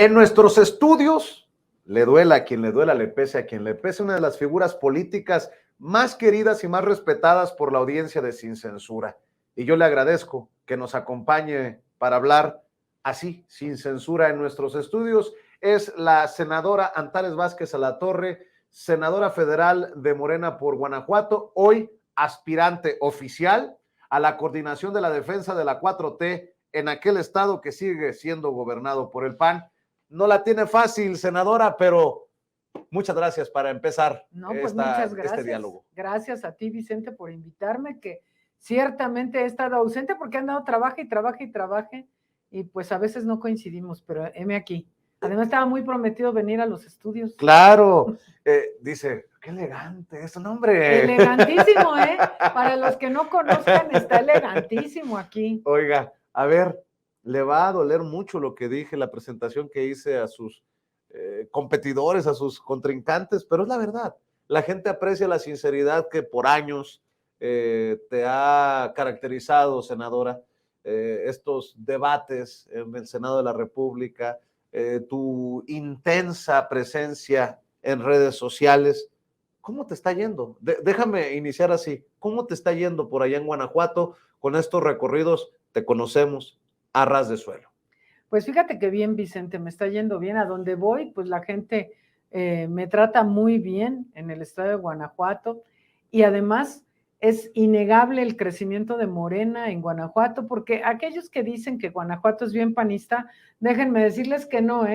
En nuestros estudios, le duela a quien le duela, le pese a quien le pese, una de las figuras políticas más queridas y más respetadas por la audiencia de Sin Censura. Y yo le agradezco que nos acompañe para hablar así, sin censura, en nuestros estudios. Es la senadora Antares Vázquez Alatorre, senadora federal de Morena por Guanajuato, hoy aspirante oficial a la coordinación de la defensa de la 4T en aquel estado que sigue siendo gobernado por el PAN. No la tiene fácil, senadora, pero muchas gracias para empezar pues muchas gracias. este diálogo. Gracias a ti, Vicente, por invitarme, que ciertamente he estado ausente porque he andado trabaje y pues a veces no coincidimos, pero heme aquí. Además estaba muy prometido venir a los estudios. Claro, dice, qué elegante es su nombre. Elegantísimo, ¿eh? Para los que no conozcan, está elegantísimo aquí. Oiga, a ver, le va a doler mucho lo que dije, la presentación que hice a sus competidores, a sus contrincantes, pero es la verdad. La gente aprecia la sinceridad que por años te ha caracterizado, senadora, estos debates en el Senado de la República, tu intensa presencia en redes sociales. ¿Cómo te está yendo? Déjame iniciar así. ¿Cómo te está yendo por allá en Guanajuato con estos recorridos? Te conocemos a ras de suelo. Pues fíjate que bien, Vicente, me está yendo bien. A donde voy, pues la gente me trata muy bien en el estado de Guanajuato y además es innegable el crecimiento de Morena en Guanajuato, porque aquellos que dicen que Guanajuato es bien panista, déjenme decirles que no,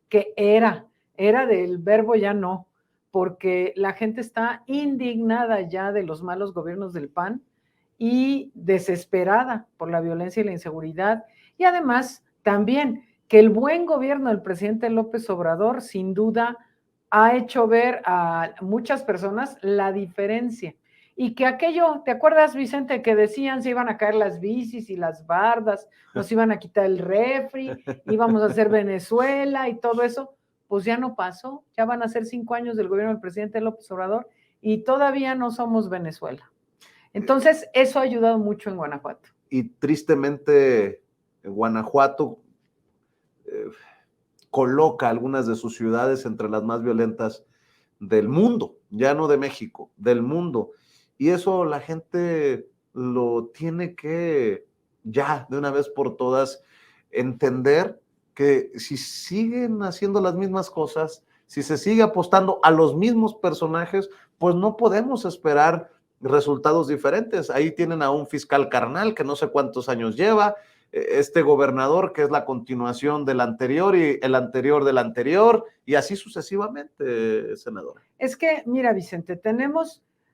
que era del verbo ya no, porque la gente está indignada ya de los malos gobiernos del PAN y desesperada por la violencia y la inseguridad, y además también que el buen gobierno del presidente López Obrador sin duda ha hecho ver a muchas personas la diferencia. Y que aquello, ¿te acuerdas, Vicente, que decían se iban a caer las bicis y las bardas, nos iban a quitar el refri, íbamos a hacer Venezuela y todo eso? Pues ya no pasó, ya van a ser 5 años del gobierno del presidente López Obrador y todavía no somos Venezuela. Entonces, eso ha ayudado mucho en Guanajuato. Y tristemente, Guanajuato coloca algunas de sus ciudades entre las más violentas del mundo, ya no de México, del mundo. Y eso la gente lo tiene que ya de una vez por todas entender, que si siguen haciendo las mismas cosas, si se sigue apostando a los mismos personajes, pues no podemos esperar resultados diferentes. Ahí tienen a un fiscal carnal que no sé cuántos años lleva, este gobernador que es la continuación del anterior y el anterior del anterior, y así sucesivamente, senadora. Es que, mira, Vicente,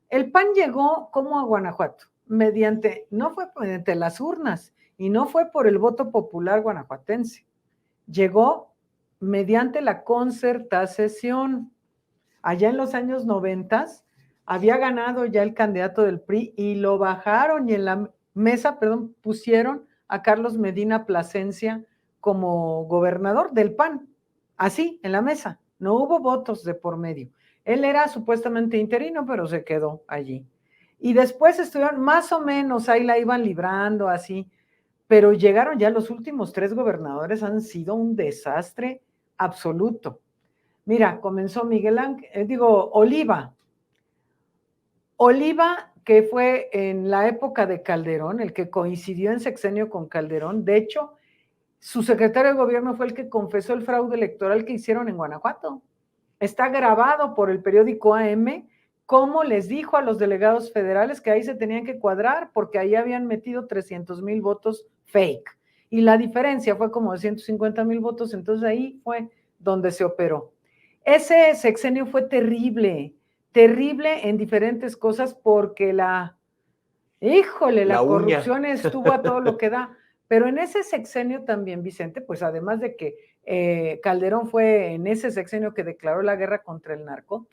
el PAN llegó como a Guanajuato, no fue mediante las urnas y no fue por el voto popular guanajuatense, llegó mediante la concertación. Allá en los años 90 había ganado ya el candidato del PRI y lo bajaron y en la mesa, pusieron a Carlos Medina Plasencia como gobernador del PAN, así, en la mesa, no hubo votos de por medio. Él era supuestamente interino, pero se quedó allí. Y después estuvieron más o menos, ahí la iban librando, así, pero llegaron ya los últimos 3 gobernadores, han sido un desastre absoluto. Mira, comenzó Oliva, que fue en la época de Calderón, el que coincidió en sexenio con Calderón. De hecho, su secretario de gobierno fue el que confesó el fraude electoral que hicieron en Guanajuato. Está grabado por el periódico AM cómo les dijo a los delegados federales que ahí se tenían que cuadrar porque ahí habían metido 300,000 votos fake. Y la diferencia fue como de 150,000 votos, entonces ahí fue donde se operó. Ese sexenio fue terrible en diferentes cosas porque la corrupción estuvo a todo lo que da. Pero en ese sexenio también, Vicente, pues además de que Calderón fue en ese sexenio que declaró la guerra contra el narco,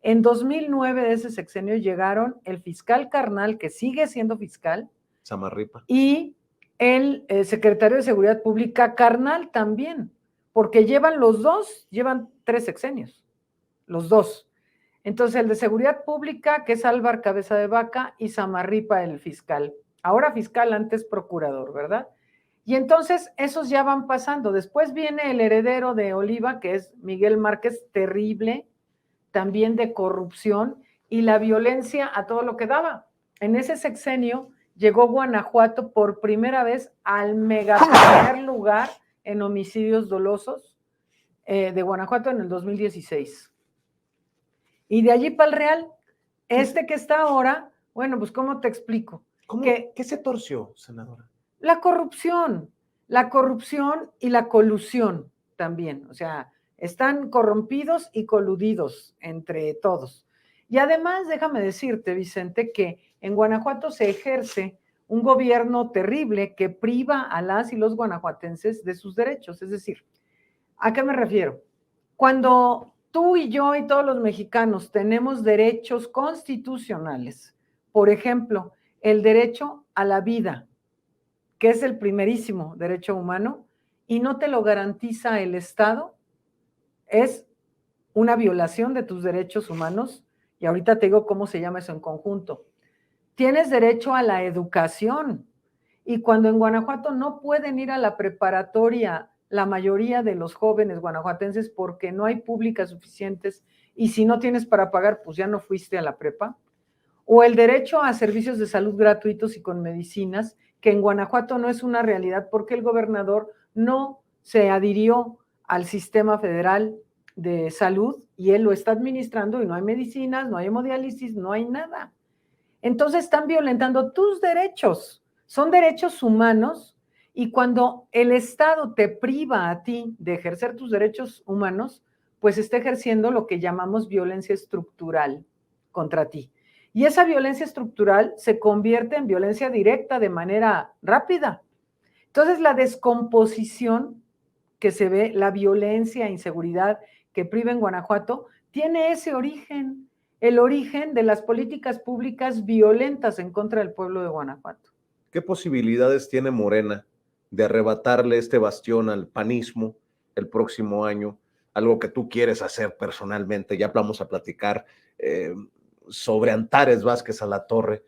en 2009 de ese sexenio llegaron el fiscal carnal, que sigue siendo fiscal, Samarripa, y el secretario de Seguridad Pública carnal también, porque llevan 3 sexenios, los dos. Entonces el de Seguridad Pública, que es Álvar Cabeza de Vaca, y Samarripa el fiscal, ahora fiscal, antes procurador, ¿verdad? Y entonces esos ya van pasando. Después viene el heredero de Oliva, que es Miguel Márquez, terrible, también de corrupción y la violencia a todo lo que daba. En ese sexenio llegó Guanajuato por primera vez al mega primer lugar en homicidios dolosos de Guanajuato en el 2016. Y de allí para el Real, que está ahora, bueno, pues ¿cómo te explico? ¿Qué se torció, senadora? La corrupción y la colusión también, o sea, están corrompidos y coludidos entre todos. Y además, déjame decirte, Vicente, que en Guanajuato se ejerce un gobierno terrible que priva a las y los guanajuatenses de sus derechos. Es decir, ¿a qué me refiero? Cuando tú y yo y todos los mexicanos tenemos derechos constitucionales, por ejemplo, el derecho a la vida, que es el primerísimo derecho humano, y no te lo garantiza el Estado, es una violación de tus derechos humanos, y ahorita te digo cómo se llama eso en conjunto. Tienes derecho a la educación, y cuando en Guanajuato no pueden ir a la preparatoria la mayoría de los jóvenes guanajuatenses porque no hay públicas suficientes, y si no tienes para pagar, pues ya no fuiste a la prepa, o el derecho a servicios de salud gratuitos y con medicinas, que en Guanajuato no es una realidad porque el gobernador no se adhirió al sistema federal de salud y él lo está administrando y no hay medicinas, no hay hemodiálisis, no hay nada. Entonces están violentando tus derechos, son derechos humanos, y cuando el Estado te priva a ti de ejercer tus derechos humanos, pues está ejerciendo lo que llamamos violencia estructural contra ti. Y esa violencia estructural se convierte en violencia directa de manera rápida. Entonces, la descomposición que se ve, la violencia e inseguridad que priva en Guanajuato, tiene ese origen, el origen de las políticas públicas violentas en contra del pueblo de Guanajuato. ¿Qué posibilidades tiene Morena de arrebatarle este bastión al panismo el próximo año? Algo que tú quieres hacer personalmente, ya vamos a platicar sobre Antares Vázquez Alatorre,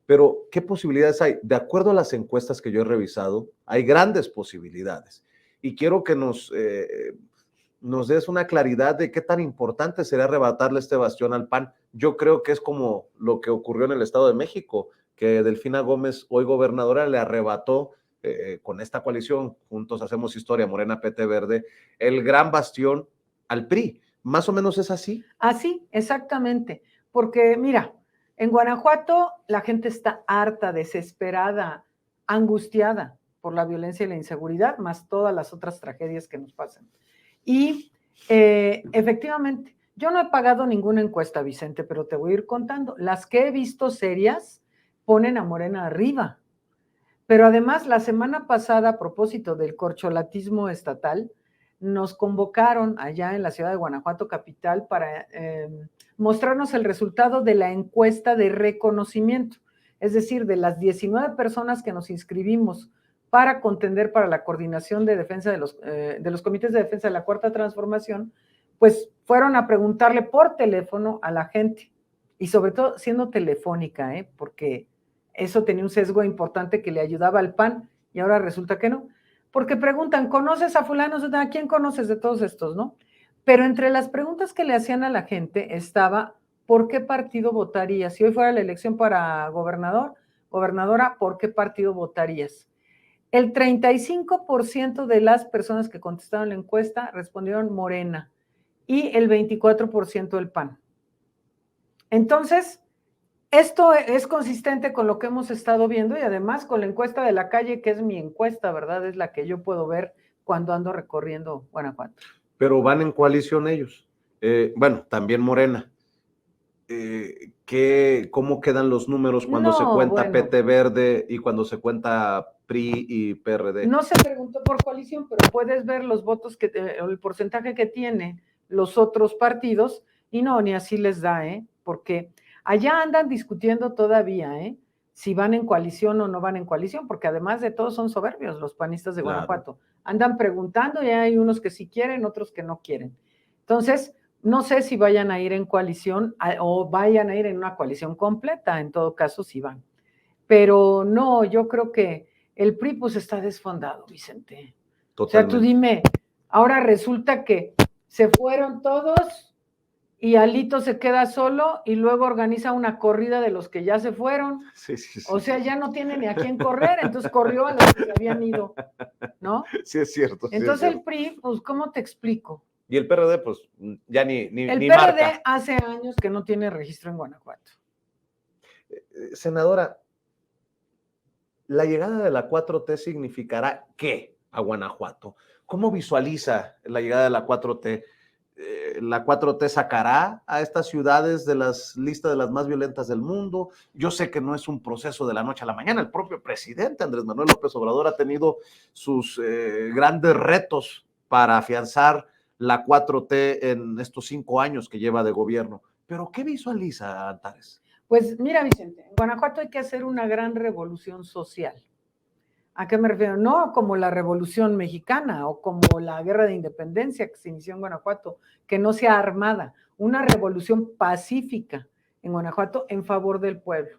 pero ¿qué posibilidades hay? De acuerdo a las encuestas que yo he revisado, hay grandes posibilidades y quiero que nos des una claridad de qué tan importante sería arrebatarle este bastión al PAN. Yo creo que es como lo que ocurrió en el Estado de México, que Delfina Gómez, hoy gobernadora, le arrebató con esta coalición, Juntos Hacemos Historia, Morena, PT Verde, el gran bastión al PRI. ¿Más o menos es así? Así, exactamente. Porque mira, en Guanajuato la gente está harta, desesperada, angustiada por la violencia y la inseguridad, más todas las otras tragedias que nos pasan. Y efectivamente, yo no he pagado ninguna encuesta, Vicente, pero te voy a ir contando. Las que he visto serias ponen a Morena arriba. Pero además, la semana pasada, a propósito del corcholatismo estatal, nos convocaron allá en la ciudad de Guanajuato capital para mostrarnos el resultado de la encuesta de reconocimiento, es decir, de las 19 personas que nos inscribimos para contender para la coordinación de defensa de los comités de defensa de la Cuarta Transformación, pues fueron a preguntarle por teléfono a la gente, y sobre todo siendo telefónica, porque eso tenía un sesgo importante que le ayudaba al PAN, y ahora resulta que no. Porque preguntan, ¿conoces a fulano? ¿A quién conoces de todos estos, no? Pero entre las preguntas que le hacían a la gente estaba, ¿por qué partido votarías? Si hoy fuera la elección para gobernadora, ¿por qué partido votarías? El 35% de las personas que contestaron la encuesta respondieron Morena y el 24% el PAN. Entonces, esto es consistente con lo que hemos estado viendo y además con la encuesta de la calle, que es mi encuesta, ¿verdad? Es la que yo puedo ver cuando ando recorriendo Guanajuato. Pero van en coalición ellos. Bueno, también Morena. ¿Cómo quedan los números cuando se cuenta PT Verde y cuando se cuenta PRI y PRD? No se preguntó por coalición, pero puedes ver los votos, el porcentaje que tienen los otros partidos y no, ni así les da, porque allá andan discutiendo todavía, si van en coalición o no van en coalición, porque además de todo son soberbios los panistas de Guanajuato. Claro. Andan preguntando y hay unos que sí quieren, otros que no quieren. Entonces, no sé si vayan a ir en coalición o vayan a ir en una coalición completa, en todo caso sí van. Pero no, yo creo que el PRI pues está desfondado, Vicente. Totalmente. O sea, tú dime, ahora resulta que se fueron todos y Alito se queda solo y luego organiza una corrida de los que ya se fueron. Sí, sí, sí, o sea, sí. Ya no tiene ni a quién correr, entonces corrió a los que se habían ido, ¿no? Sí, es cierto. Entonces sí es el PRI, pues, ¿cómo te explico? Y el PRD, pues, ya ni El PRD marca. hace años que no tiene registro en Guanajuato. Senadora, ¿la llegada de la 4T significará qué a Guanajuato? ¿Cómo visualiza la llegada de la 4T? ¿La 4T sacará a estas ciudades de las listas de las más violentas del mundo? Yo sé que no es un proceso de la noche a la mañana. El propio presidente Andrés Manuel López Obrador ha tenido sus grandes retos para afianzar la 4T en estos 5 años que lleva de gobierno. ¿Pero qué visualiza, Antares? Pues mira, Vicente, en Guanajuato hay que hacer una gran revolución social. ¿A qué me refiero? No como la Revolución Mexicana o como la Guerra de Independencia que se inició en Guanajuato, que no sea armada, una revolución pacífica en Guanajuato en favor del pueblo.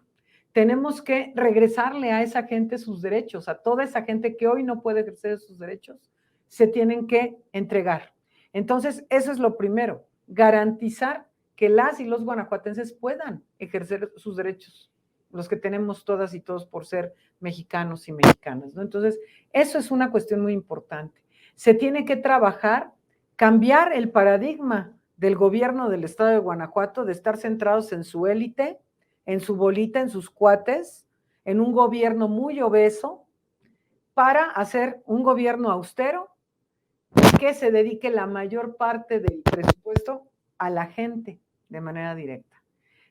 Tenemos que regresarle a esa gente sus derechos, a toda esa gente que hoy no puede ejercer sus derechos, se tienen que entregar. Entonces, eso es lo primero, garantizar que las y los guanajuatenses puedan ejercer sus derechos, los que tenemos todas y todos por ser mexicanos y mexicanas, ¿no? Entonces, eso es una cuestión muy importante. Se tiene que trabajar, cambiar el paradigma del gobierno del estado de Guanajuato, de estar centrados en su élite, en su bolita, en sus cuates, en un gobierno muy obeso, para hacer un gobierno austero que se dedique la mayor parte del presupuesto a la gente de manera directa.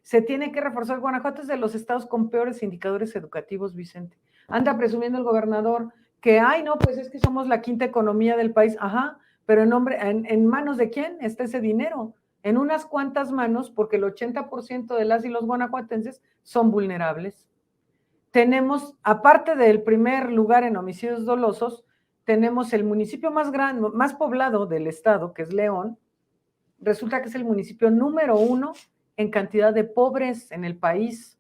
Se tiene que reforzar. Guanajuato es de los estados con peores indicadores educativos, Vicente. Anda presumiendo el gobernador que, ay, no, pues es que somos la quinta economía del país. Ajá, pero en manos de quién está ese dinero? En unas cuantas manos, porque el 80% de las y los guanajuatenses son vulnerables. Tenemos, aparte del primer lugar en homicidios dolosos, tenemos el municipio más grande, más poblado del estado, que es León. Resulta que es el municipio número 1 en cantidad de pobres en el país.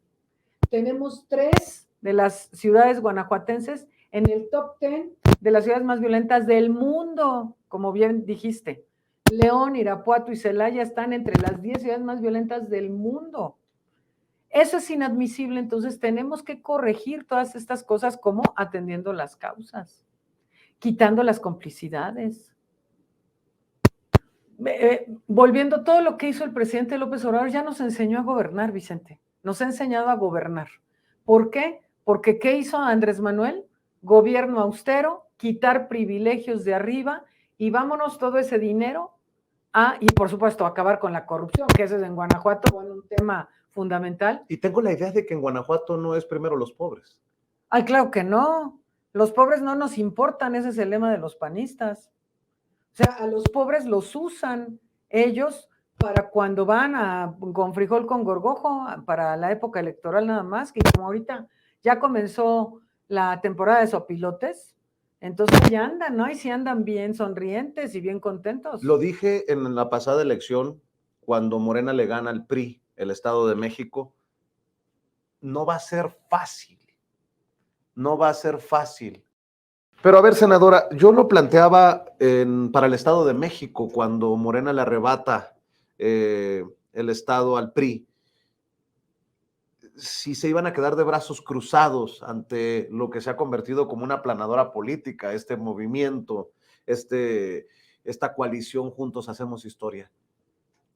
Tenemos 3 de las ciudades guanajuatenses en el top 10 de las ciudades más violentas del mundo, como bien dijiste. León, Irapuato y Celaya están entre las 10 ciudades más violentas del mundo. Eso es inadmisible, entonces tenemos que corregir todas estas cosas como atendiendo las causas, quitando las complicidades. Volviendo, todo lo que hizo el presidente López Obrador ya nos enseñó a gobernar, Vicente. Nos ha enseñado a gobernar. ¿Por qué? Porque ¿qué hizo Andrés Manuel? Gobierno austero, quitar privilegios de arriba y vámonos todo ese dinero y por supuesto acabar con la corrupción, que eso es en Guanajuato, bueno, un tema fundamental. Y tengo la idea de que en Guanajuato no es primero los pobres. Ay, claro que no. Los pobres no nos importan, ese es el lema de los panistas. O sea, a los pobres los usan ellos para cuando van con frijol con gorgojo, para la época electoral nada más, que como ahorita ya comenzó la temporada de sopilotes, entonces ya andan, ¿no? Y sí andan bien sonrientes y bien contentos. Lo dije en la pasada elección, cuando Morena le gana al PRI, el Estado de México, no va a ser fácil, no va a ser fácil. Pero a ver, senadora, yo lo planteaba para el Estado de México, cuando Morena le arrebata el Estado al PRI, si se iban a quedar de brazos cruzados ante lo que se ha convertido como una aplanadora política, este movimiento, esta coalición Juntos Hacemos Historia.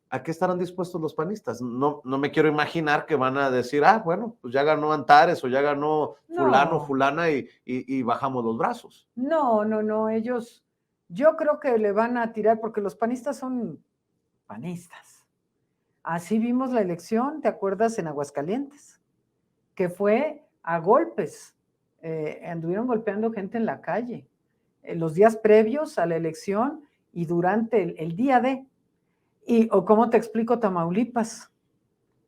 ¿A qué estarán dispuestos los panistas? No me quiero imaginar que van a decir, bueno, pues ya ganó Antares o ya ganó fulano, fulana y bajamos los brazos. No, ellos, yo creo que le van a tirar porque los panistas son panistas. Así vimos la elección, ¿te acuerdas? En Aguascalientes, que fue a golpes, anduvieron golpeando gente en la calle, los días previos a la elección y durante el día o cómo te explico Tamaulipas,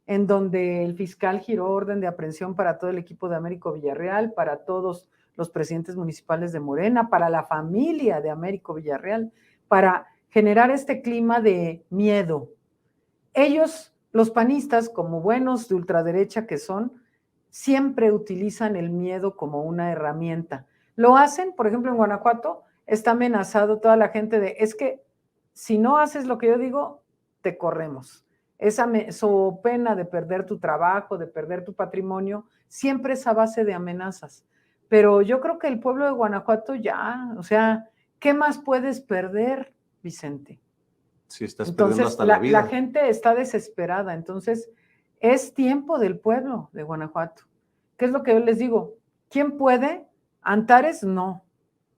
en donde el fiscal giró orden de aprehensión para todo el equipo de Américo Villarreal, para todos los presidentes municipales de Morena, para la familia de Américo Villarreal, para generar este clima de miedo. Ellos, los panistas, como buenos de ultraderecha que son, siempre utilizan el miedo como una herramienta. Lo hacen, por ejemplo, en Guanajuato está amenazado toda la gente de, es que si no haces lo que yo digo, te corremos. Esa so pena de perder tu trabajo, de perder tu patrimonio, siempre es a base de amenazas. Pero yo creo que el pueblo de Guanajuato ya, o sea, ¿qué más puedes perder, Vicente? Si estás perdiendo Entonces, hasta la vida. la gente está desesperada. Entonces, es tiempo del pueblo de Guanajuato. ¿Qué es lo que yo les digo? ¿Quién puede? Antares no.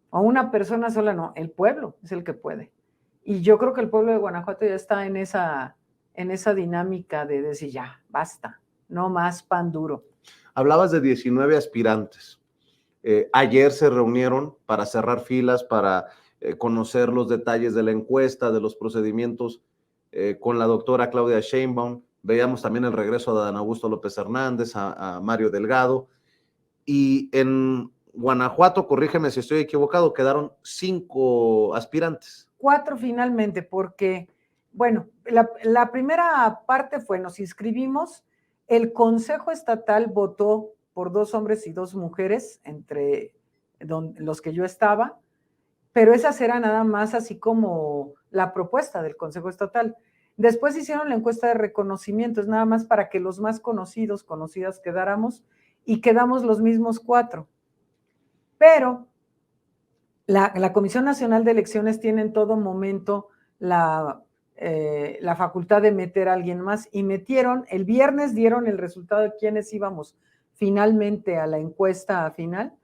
O una persona sola no. El pueblo es el que puede. Y yo creo que el pueblo de Guanajuato ya está en esa dinámica de decir, ya, basta, no más pan duro. Hablabas de 19 aspirantes. Ayer se reunieron para cerrar filas, para conocer los detalles de la encuesta, de los procedimientos con la doctora Claudia Sheinbaum. Veíamos también el regreso de Adán Augusto López Hernández, a Mario Delgado. Y en Guanajuato, corrígeme si estoy equivocado, quedaron 5 aspirantes. 4 finalmente, porque, bueno, la primera parte fue, nos inscribimos, el Consejo Estatal votó por 2 hombres y 2 mujeres, entre los que yo estaba, pero esas eran nada más así como la propuesta del Consejo Estatal. Después hicieron la encuesta de reconocimiento, es nada más para que los más conocidos, conocidas quedáramos, y quedamos los mismos 4. Pero la Comisión Nacional de Elecciones tiene en todo momento la facultad de meter a alguien más, y metieron, el viernes dieron el resultado de quiénes íbamos finalmente a la encuesta final,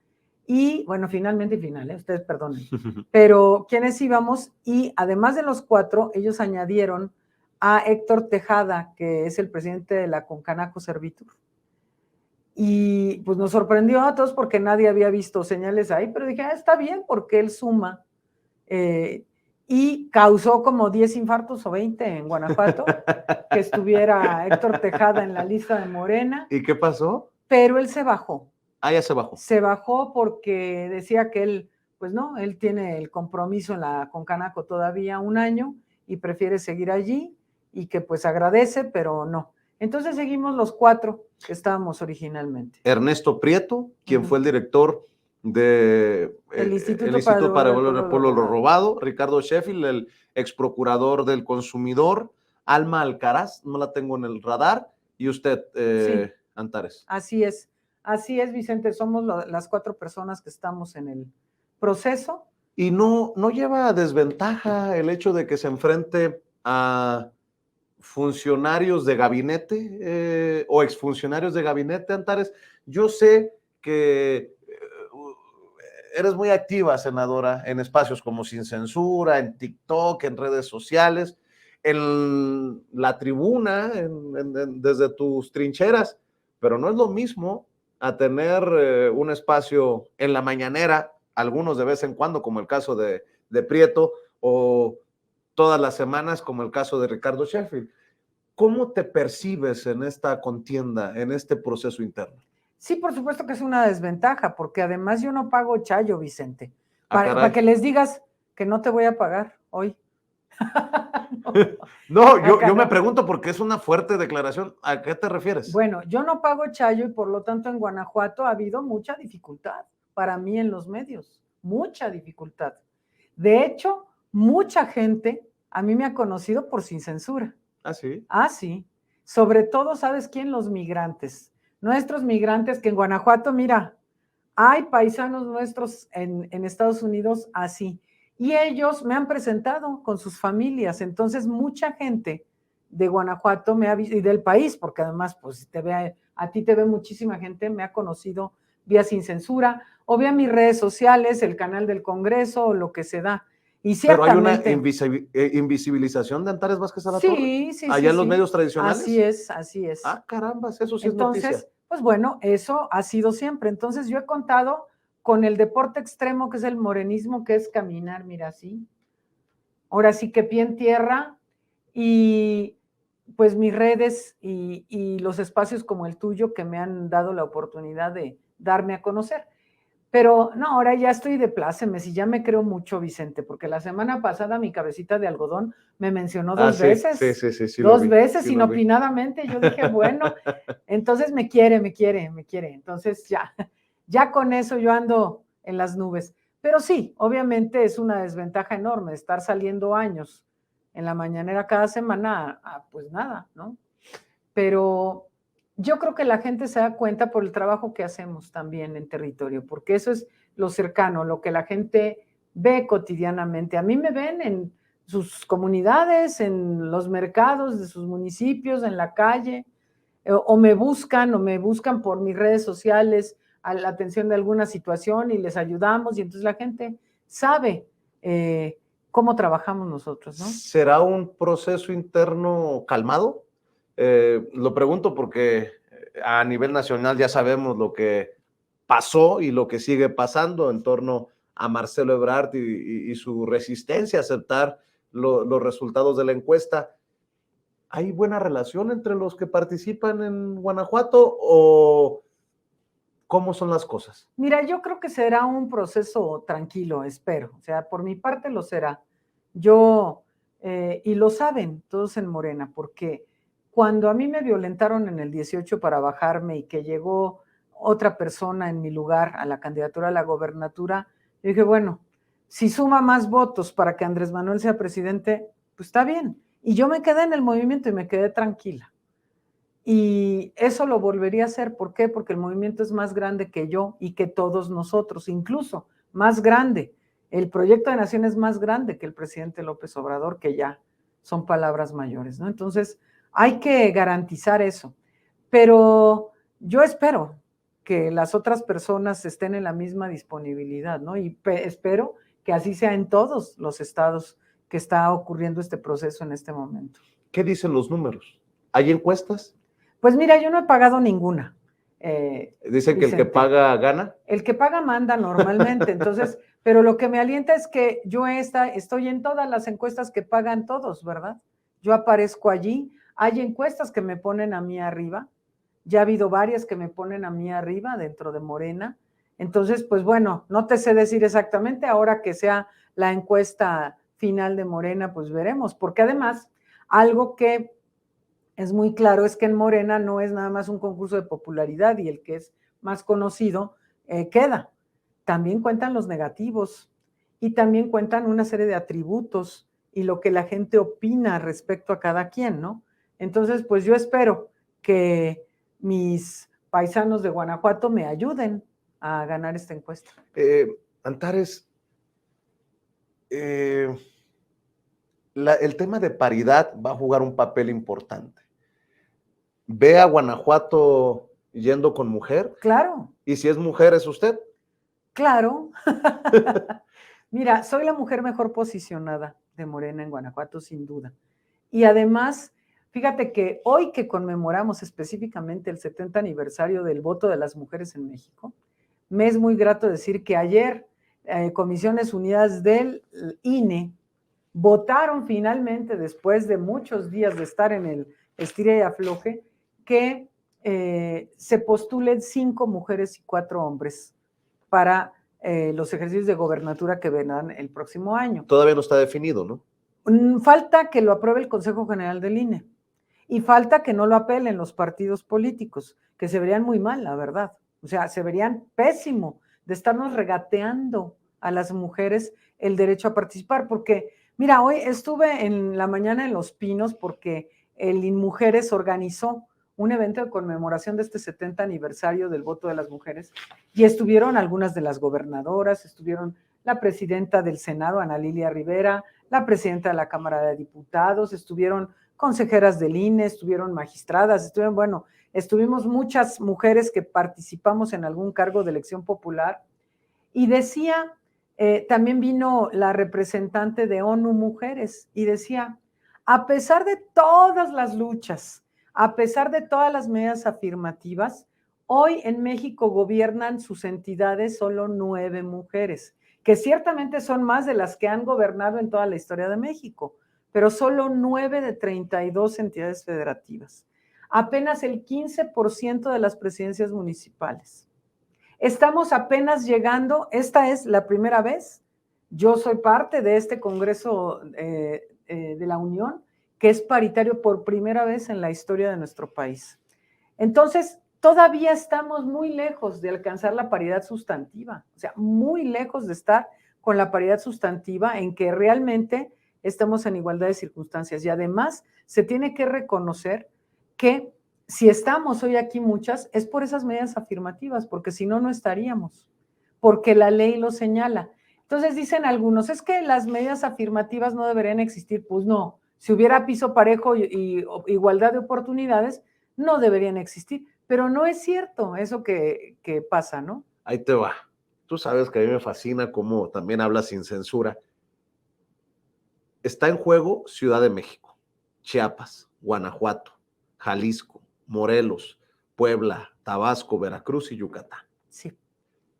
y bueno, finalmente y final, ustedes perdonen, pero quiénes íbamos, y además de los 4, ellos añadieron a Héctor Tejada, que es el presidente de la Concanaco Servitur. Y pues nos sorprendió a todos porque nadie había visto señales ahí, pero dije, está bien porque él suma. Y causó como 10 infartos o 20 en Guanajuato, que estuviera Héctor Tejada en la lista de Morena. ¿Y qué pasó? Pero él se bajó. Ah, ya se bajó. Se bajó porque decía que él, pues no, él tiene el compromiso en la Concanaco todavía 1 año y prefiere seguir allí, y que pues agradece, pero no. Entonces seguimos los 4 que estábamos originalmente. Ernesto Prieto, quien fue el director del Instituto para Devolver al Pueblo lo Robado, Ricardo Sheffield, el ex procurador del consumidor, Alma Alcaraz, no la tengo en el radar, y usted, sí, Antares. Así es, Vicente, somos las 4 personas que estamos en el proceso. ¿Y no lleva desventaja el hecho de que se enfrente a funcionarios de gabinete o exfuncionarios de gabinete, Antares? Yo sé que eres muy activa, senadora, en espacios como Sin Censura, en TikTok, en redes sociales, en la tribuna, desde tus trincheras, pero no es lo mismo a tener un espacio en la mañanera, algunos de vez en cuando, como el caso de Prieto, o todas las semanas, como el caso de Ricardo Sheffield. ¿Cómo te percibes en esta contienda, en este proceso interno? Sí, por supuesto que es una desventaja, porque además yo no pago chayo, Vicente. Para que les digas que no te voy a pagar hoy. No, yo me pregunto porque es una fuerte declaración. ¿A qué te refieres? Bueno, yo no pago chayo y por lo tanto en Guanajuato ha habido mucha dificultad para mí en los medios, mucha dificultad. De hecho, mucha gente a mí me ha conocido por Sin Censura. ¿Ah, sí? Ah, sí. Sobre todo, ¿sabes quién? Los migrantes. Nuestros migrantes que en Guanajuato, mira, hay paisanos nuestros en Estados Unidos así. Y ellos me han presentado con sus familias. Entonces, mucha gente de Guanajuato me ha visto, y del país, porque además, pues, a ti te ve muchísima gente, me ha conocido vía Sin Censura, o vía mis redes sociales, el canal del Congreso, o lo que se da. Y ciertamente, pero hay una invisibilización de Antares Vázquez Alatorre. Sí. Allá en los medios tradicionales. Así es. Ah, carambas, eso sí Entonces, es noticia. Pues bueno, eso ha sido siempre. Entonces yo he contado con el deporte extremo que es el morenismo, que es caminar, mira, así. Ahora sí que pie en tierra, y pues mis redes y los espacios como el tuyo que me han dado la oportunidad de darme a conocer. Pero no, ahora ya estoy de plácemes y ya me creo mucho, Vicente, porque la semana pasada mi cabecita de algodón me mencionó 2 veces. Sí, 2 veces inopinadamente. Yo dije, bueno, entonces me quiere. Entonces ya con eso yo ando en las nubes. Pero sí, obviamente es una desventaja enorme estar saliendo años en la mañanera cada semana, pues nada, ¿no? Pero yo creo que la gente se da cuenta por el trabajo que hacemos también en territorio, porque eso es lo cercano, lo que la gente ve cotidianamente. A mí me ven en sus comunidades, en los mercados de sus municipios, en la calle, o me buscan por mis redes sociales a la atención de alguna situación y les ayudamos, y entonces la gente sabe cómo trabajamos nosotros, ¿no? ¿Será un proceso interno calmado? Lo pregunto porque a nivel nacional ya sabemos lo que pasó y lo que sigue pasando en torno a Marcelo Ebrard y su resistencia a aceptar los resultados de la encuesta. ¿Hay buena relación entre los que participan en Guanajuato o cómo son las cosas? Mira, yo creo que será un proceso tranquilo, espero. O sea, por mi parte lo será. Yo, y lo saben todos en Morena, porque cuando a mí me violentaron en el 18 para bajarme y que llegó otra persona en mi lugar a la candidatura a la gobernatura, yo dije, bueno, si suma más votos para que Andrés Manuel sea presidente, pues está bien. Y yo me quedé en el movimiento y me quedé tranquila. Y eso lo volvería a hacer, ¿por qué? Porque el movimiento es más grande que yo y que todos nosotros, incluso más grande. El proyecto de nación es más grande que el presidente López Obrador, que ya son palabras mayores, ¿no? Entonces, hay que garantizar eso. Pero yo espero que las otras personas estén en la misma disponibilidad, ¿no? Y espero que así sea en todos los estados que está ocurriendo este proceso en este momento. ¿Qué dicen los números? ¿Hay encuestas? Pues mira, yo no he pagado ninguna. Dicen que el que paga gana. El que paga manda normalmente, entonces, pero lo que me alienta es que yo estoy en todas las encuestas que pagan todos, ¿verdad? Yo aparezco allí, hay encuestas que me ponen a mí arriba, ya ha habido varias que me ponen a mí arriba dentro de Morena, entonces, pues bueno, no te sé decir exactamente, ahora que sea la encuesta final de Morena, pues veremos, porque además, algo que es muy claro es que en Morena no es nada más un concurso de popularidad y el que es más conocido queda. También cuentan los negativos y también cuentan una serie de atributos y lo que la gente opina respecto a cada quien, ¿no? Entonces, pues yo espero que mis paisanos de Guanajuato me ayuden a ganar esta encuesta. Antares, el tema de paridad va a jugar un papel importante. ¿Ve a Guanajuato yendo con mujer? Claro. ¿Y si es mujer, es usted? Claro. Mira, soy la mujer mejor posicionada de Morena en Guanajuato, sin duda. Y además, fíjate que hoy que conmemoramos específicamente el 70 aniversario del voto de las mujeres en México, me es muy grato decir que ayer Comisiones Unidas del INE votaron finalmente, después de muchos días de estar en el estira y afloje, que se postulen 5 mujeres y 4 hombres para los ejercicios de gobernatura que vendrán el próximo año. Todavía no está definido, ¿no? Falta que lo apruebe el Consejo General del INE y falta que no lo apelen los partidos políticos, que se verían muy mal, la verdad. O sea, se verían pésimo de estarnos regateando a las mujeres el derecho a participar, porque, mira, hoy estuve en la mañana en Los Pinos porque el InMujeres organizó un evento de conmemoración de este 70 aniversario del voto de las mujeres y estuvieron algunas de las gobernadoras, estuvieron la presidenta del Senado, Ana Lilia Rivera, la presidenta de la Cámara de Diputados, estuvieron consejeras del INE, estuvieron magistradas, estuvimos muchas mujeres que participamos en algún cargo de elección popular y decía, también vino la representante de ONU Mujeres y decía, a pesar de todas las luchas, a pesar de todas las medidas afirmativas, hoy en México gobiernan sus entidades solo 9 mujeres, que ciertamente son más de las que han gobernado en toda la historia de México, pero solo 9 de 32 entidades federativas. Apenas el 15% de las presidencias municipales. Estamos apenas llegando, esta es la primera vez, yo soy parte de este Congreso de la Unión, que es paritario por primera vez en la historia de nuestro país. Entonces, todavía estamos muy lejos de alcanzar la paridad sustantiva, o sea, muy lejos de estar con la paridad sustantiva en que realmente estamos en igualdad de circunstancias. Y además se tiene que reconocer que si estamos hoy aquí muchas, es por esas medidas afirmativas, porque si no, no estaríamos, porque la ley lo señala. Entonces dicen algunos, es que las medidas afirmativas no deberían existir. Pues no, si hubiera piso parejo y igualdad de oportunidades, no deberían existir. Pero no es cierto eso que pasa, ¿no? Ahí te va. Tú sabes que a mí me fascina cómo también hablas sin censura. Está en juego Ciudad de México, Chiapas, Guanajuato, Jalisco, Morelos, Puebla, Tabasco, Veracruz y Yucatán. Sí.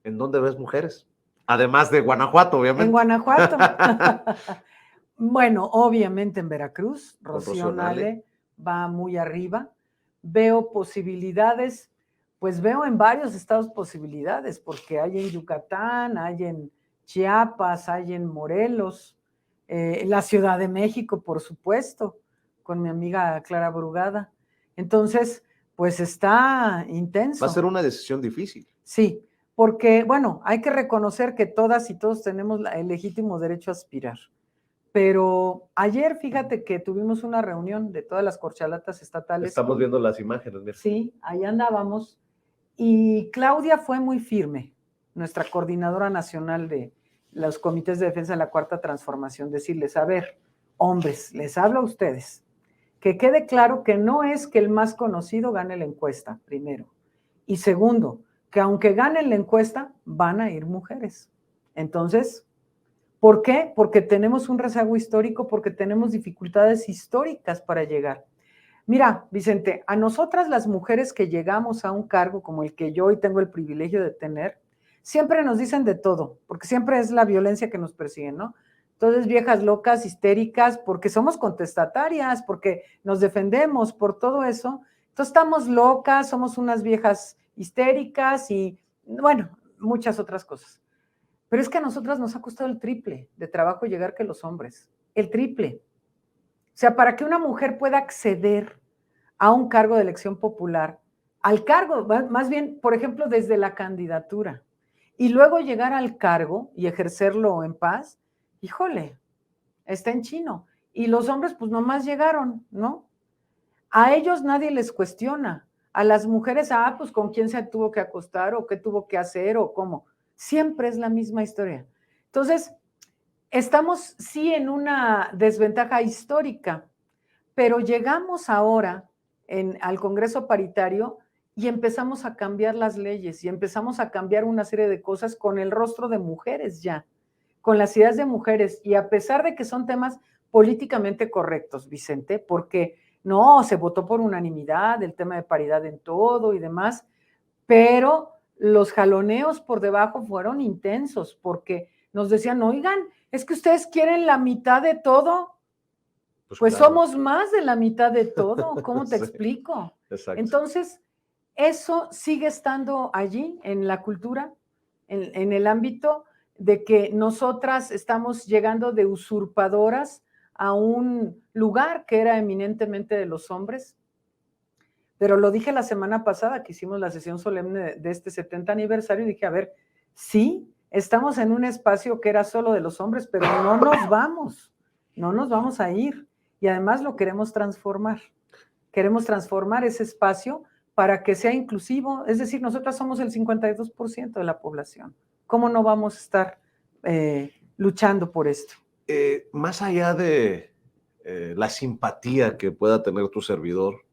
¿En dónde ves mujeres? Además de Guanajuato, obviamente. En Guanajuato. Bueno, obviamente en Veracruz, Rocío Nale va muy arriba. Veo posibilidades, pues veo en varios estados posibilidades, porque hay en Yucatán, hay en Chiapas, hay en Morelos, la Ciudad de México, por supuesto, con mi amiga Clara Brugada. Entonces, pues está intenso. Va a ser una decisión difícil. Sí, porque, bueno, hay que reconocer que todas y todos tenemos el legítimo derecho a aspirar. Pero ayer, fíjate que tuvimos una reunión de todas las corchalatas estatales. Estamos viendo las imágenes, mira. Sí, ahí andábamos. Y Claudia fue muy firme, nuestra coordinadora nacional de los comités de defensa de la Cuarta Transformación, decirles, a ver, hombres, les hablo a ustedes, que quede claro que no es que el más conocido gane la encuesta, primero. Y segundo, que aunque ganen la encuesta, van a ir mujeres. Entonces, ¿por qué? Porque tenemos un rezago histórico, porque tenemos dificultades históricas para llegar. Mira, Vicente, a nosotras las mujeres que llegamos a un cargo como el que yo hoy tengo el privilegio de tener, siempre nos dicen de todo, porque siempre es la violencia que nos persigue, ¿no? Entonces, viejas locas, histéricas, porque somos contestatarias, porque nos defendemos por todo eso. Entonces, estamos locas, somos unas viejas histéricas y, bueno, muchas otras cosas. Pero es que a nosotras nos ha costado el triple de trabajo llegar que los hombres, el triple. O sea, para que una mujer pueda acceder a un cargo de elección popular, al cargo, más bien, por ejemplo, desde la candidatura, y luego llegar al cargo y ejercerlo en paz, híjole, está en chino. Y los hombres, pues nomás llegaron, ¿no? A ellos nadie les cuestiona. A las mujeres, pues con quién se tuvo que acostar o qué tuvo que hacer o cómo. Siempre es la misma historia. Entonces, estamos sí en una desventaja histórica, pero llegamos ahora al Congreso Paritario y empezamos a cambiar las leyes y empezamos a cambiar una serie de cosas con el rostro de mujeres ya, con las ideas de mujeres, y a pesar de que son temas políticamente correctos, Vicente, porque no, se votó por unanimidad el tema de paridad en todo y demás, pero los jaloneos por debajo fueron intensos, porque nos decían, oigan, es que ustedes quieren la mitad de todo. Pues claro, somos más de la mitad de todo, ¿cómo te explico? Exacto. Entonces, eso sigue estando allí en la cultura, en el ámbito de que nosotras estamos llegando de usurpadoras a un lugar que era eminentemente de los hombres. Pero lo dije la semana pasada que hicimos la sesión solemne de este 70 aniversario y dije, a ver, sí, estamos en un espacio que era solo de los hombres, pero no nos vamos a ir. Y además lo queremos transformar. Queremos transformar ese espacio para que sea inclusivo. Es decir, nosotras somos el 52% de la población. ¿Cómo no vamos a estar luchando por esto? Más allá de la simpatía que pueda tener tu servidor,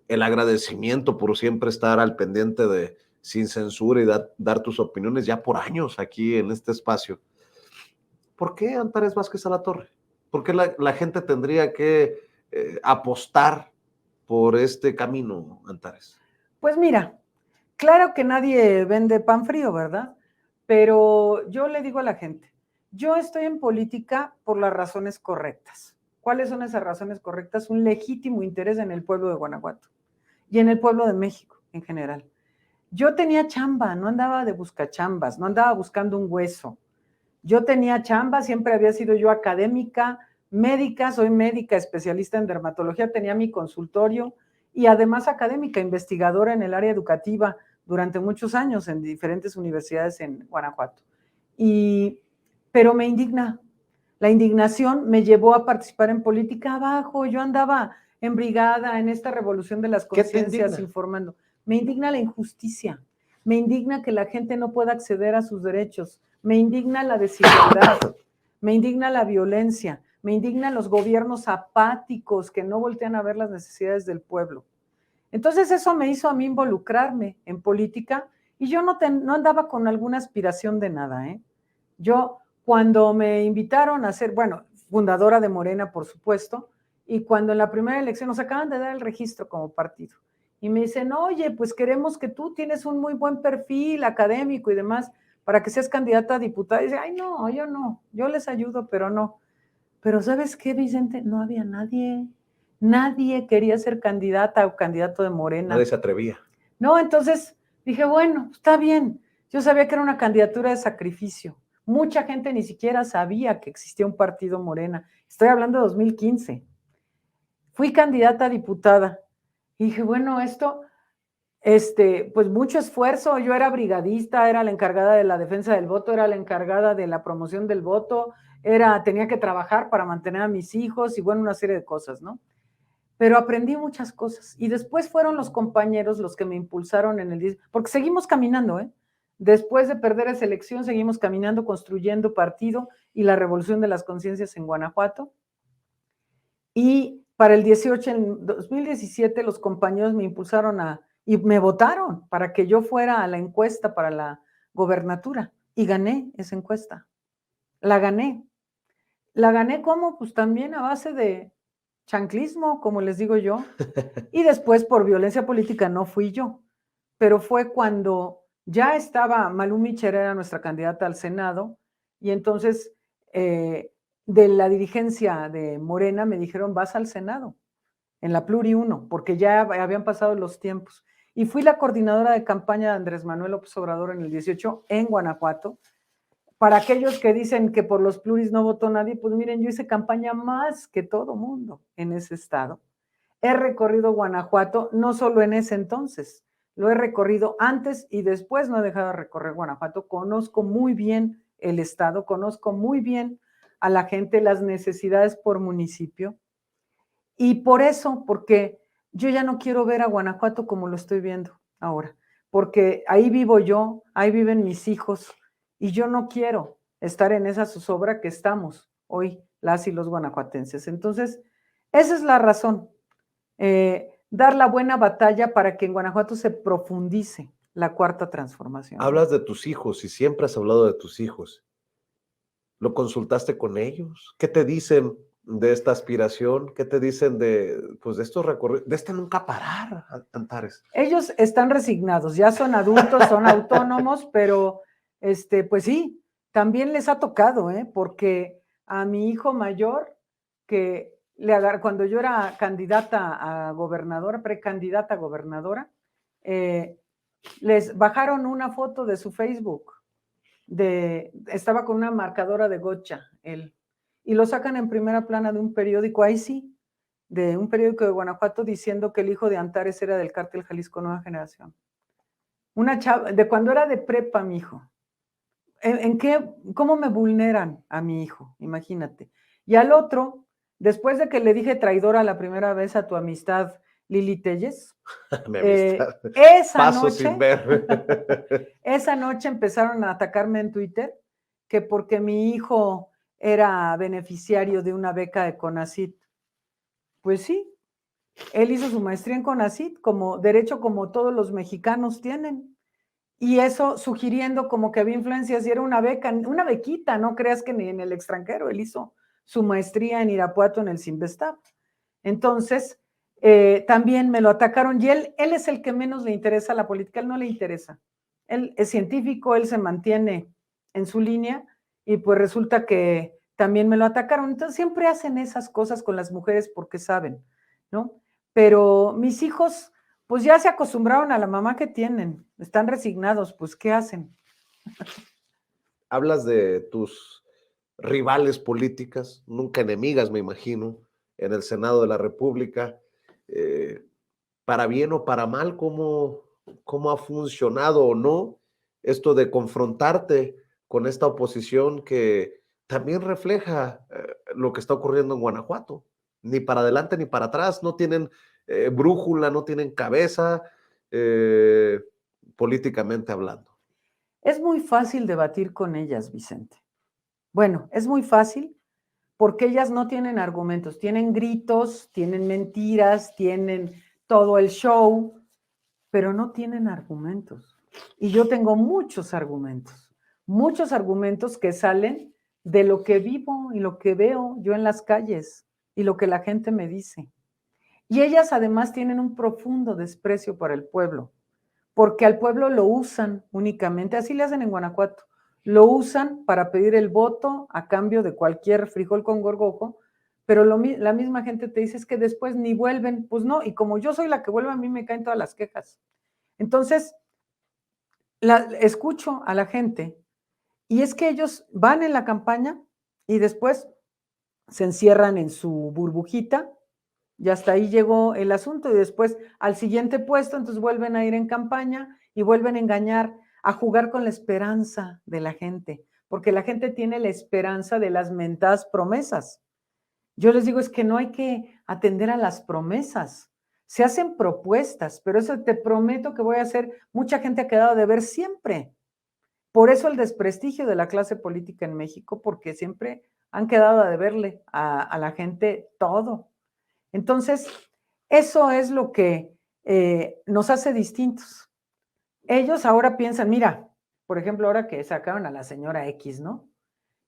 el agradecimiento por siempre estar al pendiente de Sin Censura y dar tus opiniones ya por años aquí en este espacio. ¿Por qué Antares Vázquez Alatorre? ¿Por qué la gente tendría que apostar por este camino, Antares? Pues mira, claro que nadie vende pan frío, ¿verdad? Pero yo le digo a la gente, yo estoy en política por las razones correctas. ¿Cuáles son esas razones correctas? Un legítimo interés en el pueblo de Guanajuato y en el pueblo de México en general. Yo tenía chamba, no andaba de buscachambas, no andaba buscando un hueso. Yo tenía chamba, siempre había sido yo académica, médica, soy médica especialista en dermatología, tenía mi consultorio y además académica, investigadora en el área educativa durante muchos años en diferentes universidades en Guanajuato. Pero me indigna. La indignación me llevó a participar en política abajo. Yo andaba en brigada en esta revolución de las conciencias informando. Me indigna la injusticia. Me indigna que la gente no pueda acceder a sus derechos. Me indigna la desigualdad. Me indigna la violencia. Me indignan los gobiernos apáticos que no voltean a ver las necesidades del pueblo. Entonces eso me hizo a mí involucrarme en política y yo no andaba con alguna aspiración de nada, ¿eh? Yo cuando me invitaron a ser, bueno, fundadora de Morena, por supuesto, y cuando en la primera elección nos acaban de dar el registro como partido, y me dicen, oye, pues queremos que tú tienes un muy buen perfil académico y demás para que seas candidata a diputada. Y dice, ay, no, yo les ayudo, pero no. Pero ¿sabes qué, Vicente? No había nadie. Nadie quería ser candidata o candidato de Morena. Nadie se atrevía. No, entonces dije, bueno, está bien. Yo sabía que era una candidatura de sacrificio. Mucha gente ni siquiera sabía que existía un partido Morena. Estoy hablando de 2015. Fui candidata a diputada. Y dije, bueno, esto, pues mucho esfuerzo. Yo era brigadista, era la encargada de la defensa del voto, era la encargada de la promoción del voto, tenía que trabajar para mantener a mis hijos y bueno, una serie de cosas, ¿no? Pero aprendí muchas cosas. Y después fueron los compañeros los que me impulsaron en el 10, porque seguimos caminando, ¿eh? Después de perder esa elección, seguimos caminando, construyendo partido y la revolución de las conciencias en Guanajuato. Y para el 18, en 2017, los compañeros me impulsaron y me votaron para que yo fuera a la encuesta para la gobernatura. Y gané esa encuesta. La gané. ¿La gané cómo? Pues también a base de chanclismo, como les digo yo, y después por violencia política no fui yo, pero fue cuando ya estaba Malú Micher, era nuestra candidata al Senado, y entonces de la dirigencia de Morena me dijeron, vas al Senado, en la Pluri 1, porque ya habían pasado los tiempos. Y fui la coordinadora de campaña de Andrés Manuel López Obrador en el 18 en Guanajuato. Para aquellos que dicen que por los pluris no votó nadie, pues miren, yo hice campaña más que todo mundo en ese estado. He recorrido Guanajuato, no solo en ese entonces, lo he recorrido antes y después, no he dejado de recorrer Guanajuato. Conozco muy bien el estado, conozco muy bien a la gente, las necesidades por municipio. Y por eso, porque yo ya no quiero ver a Guanajuato como lo estoy viendo ahora, porque ahí vivo yo, ahí viven mis hijos, y yo no quiero estar en esa zozobra que estamos hoy las y los guanajuatenses. Entonces, esa es la razón, dar la buena batalla para que en Guanajuato se profundice la cuarta transformación. Hablas de tus hijos y siempre has hablado de tus hijos. ¿Lo consultaste con ellos? ¿Qué te dicen de esta aspiración? ¿Qué te dicen de estos recorridos, de nunca parar, Antares? Ellos están resignados, ya son adultos, son autónomos, pero pues sí, también les ha tocado, porque a mi hijo mayor, que cuando yo era candidata a gobernadora, precandidata a gobernadora, les bajaron una foto de su Facebook, estaba con una marcadora de gocha, él, y lo sacan en primera plana de un periódico, ahí sí, de un periódico de Guanajuato, diciendo que el hijo de Antares era del Cártel Jalisco Nueva Generación. Una chava, de cuando era de prepa, mi hijo. ¿Cómo me vulneran a mi hijo? Imagínate. Y al otro, después de que le dije traidora la primera vez a tu amistad, Lili Telles, esa Paso noche, sin ver. esa noche empezaron a atacarme en Twitter, que porque mi hijo era beneficiario de una beca de CONACYT. Pues sí, él hizo su maestría en CONACYT, como derecho como todos los mexicanos tienen. Y eso sugiriendo como que había influencias y era una beca, una bequita, no creas que ni en el extranjero. Él hizo su maestría en Irapuato en el Cinvestav. Entonces, también me lo atacaron y él es el que menos le interesa la política, él no le interesa. Él es científico, él se mantiene en su línea y pues resulta que también me lo atacaron. Entonces siempre hacen esas cosas con las mujeres porque saben, ¿no? Pero mis hijos, pues ya se acostumbraron a la mamá que tienen, están resignados, pues ¿qué hacen? Hablas de tus rivales políticas, nunca enemigas, me imagino, en el Senado de la República. para bien o para mal, cómo ha funcionado o no esto de confrontarte con esta oposición que también refleja lo que está ocurriendo en Guanajuato. Ni para adelante ni para atrás, no tienen brújula, no tienen cabeza, eh, políticamente hablando. Es muy fácil debatir con ellas, Vicente. Bueno, es muy fácil porque ellas no tienen argumentos, tienen gritos, tienen mentiras, tienen todo el show, pero no tienen argumentos. Y yo tengo muchos argumentos que salen de lo que vivo y lo que veo yo en las calles y lo que la gente me dice. Y ellas además tienen un profundo desprecio para el pueblo, porque al pueblo lo usan únicamente, así le hacen en Guanajuato, lo usan para pedir el voto a cambio de cualquier frijol con gorgojo, pero la misma gente te dice es que después ni vuelven, pues no, y como yo soy la que vuelve, a mí me caen todas las quejas. Entonces, escucho a la gente y es que ellos van en la campaña y después se encierran en su burbujita y hasta ahí llegó el asunto y después al siguiente puesto, entonces vuelven a ir en campaña y vuelven a engañar, a jugar con la esperanza de la gente, porque la gente tiene la esperanza de las mentadas promesas. Yo les digo, es que no hay que atender a las promesas. Se hacen propuestas, pero eso te prometo que voy a hacer, mucha gente ha quedado de ver siempre. Por eso el desprestigio de la clase política en México, porque siempre han quedado a deberle a la gente todo. Entonces, eso es lo que nos hace distintos. Ellos ahora piensan, mira, por ejemplo, ahora que sacaron a la señora X, ¿no?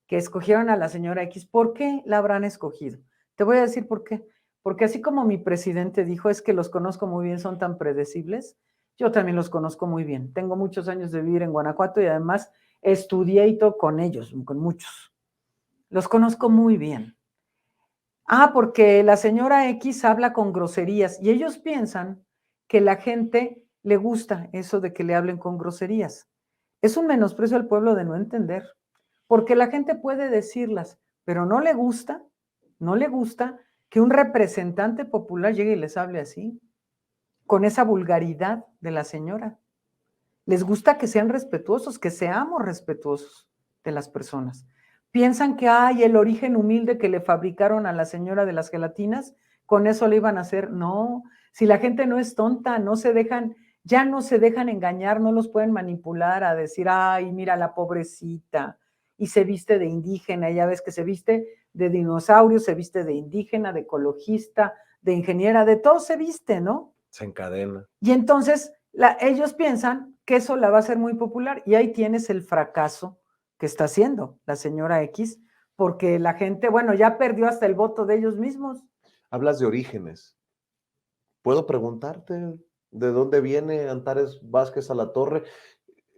Que escogieron a la señora X, ¿por qué la habrán escogido? Te voy a decir por qué. Porque así como mi presidente dijo, es que los conozco muy bien, son tan predecibles, yo también los conozco muy bien. Tengo muchos años de vivir en Guanajuato y además estudié y todo con ellos, con muchos. Los conozco muy bien. Ah, porque la señora X habla con groserías y ellos piensan que la gente le gusta eso de que le hablen con groserías. Es un menosprecio al pueblo de no entender, porque la gente puede decirlas, pero no le gusta que un representante popular llegue y les hable así, con esa vulgaridad de la señora. Les gusta que sean respetuosos, que seamos respetuosos de las personas. Piensan que hay el origen humilde que le fabricaron a la señora de las gelatinas, con eso le iban a hacer. No, si la gente no es tonta, ya no se dejan engañar, no los pueden manipular a decir, ay, mira la pobrecita, y se viste de indígena, ya ves que se viste de dinosaurio, se viste de indígena, de ecologista, de ingeniera, de todo se viste, ¿no? Se encadena. Y entonces ellos piensan que eso la va a hacer muy popular y ahí tienes el fracaso que está haciendo la señora X, porque la gente, bueno, ya perdió hasta el voto de ellos mismos. Hablas de orígenes. ¿Puedo preguntarte de dónde viene Antares Vázquez Alatorre?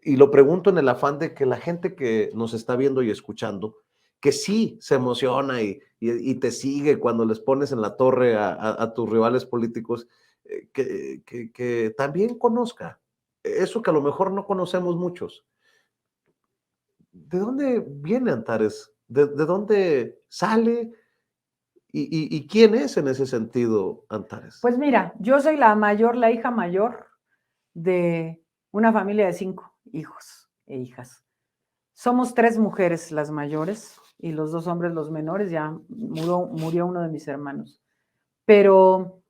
Y lo pregunto en el afán de que la gente que nos está viendo y escuchando, que sí se emociona y te sigue cuando les pones en la torre a tus rivales políticos, que también conozca eso que a lo mejor no conocemos muchos. ¿De dónde viene Antares? ¿De dónde sale? ¿Y quién es en ese sentido Antares? Pues mira, yo soy la hija mayor de una familia de 5 hijos e hijas. Somos 3 mujeres las mayores y los 2 hombres los menores, ya murió uno de mis hermanos. Pero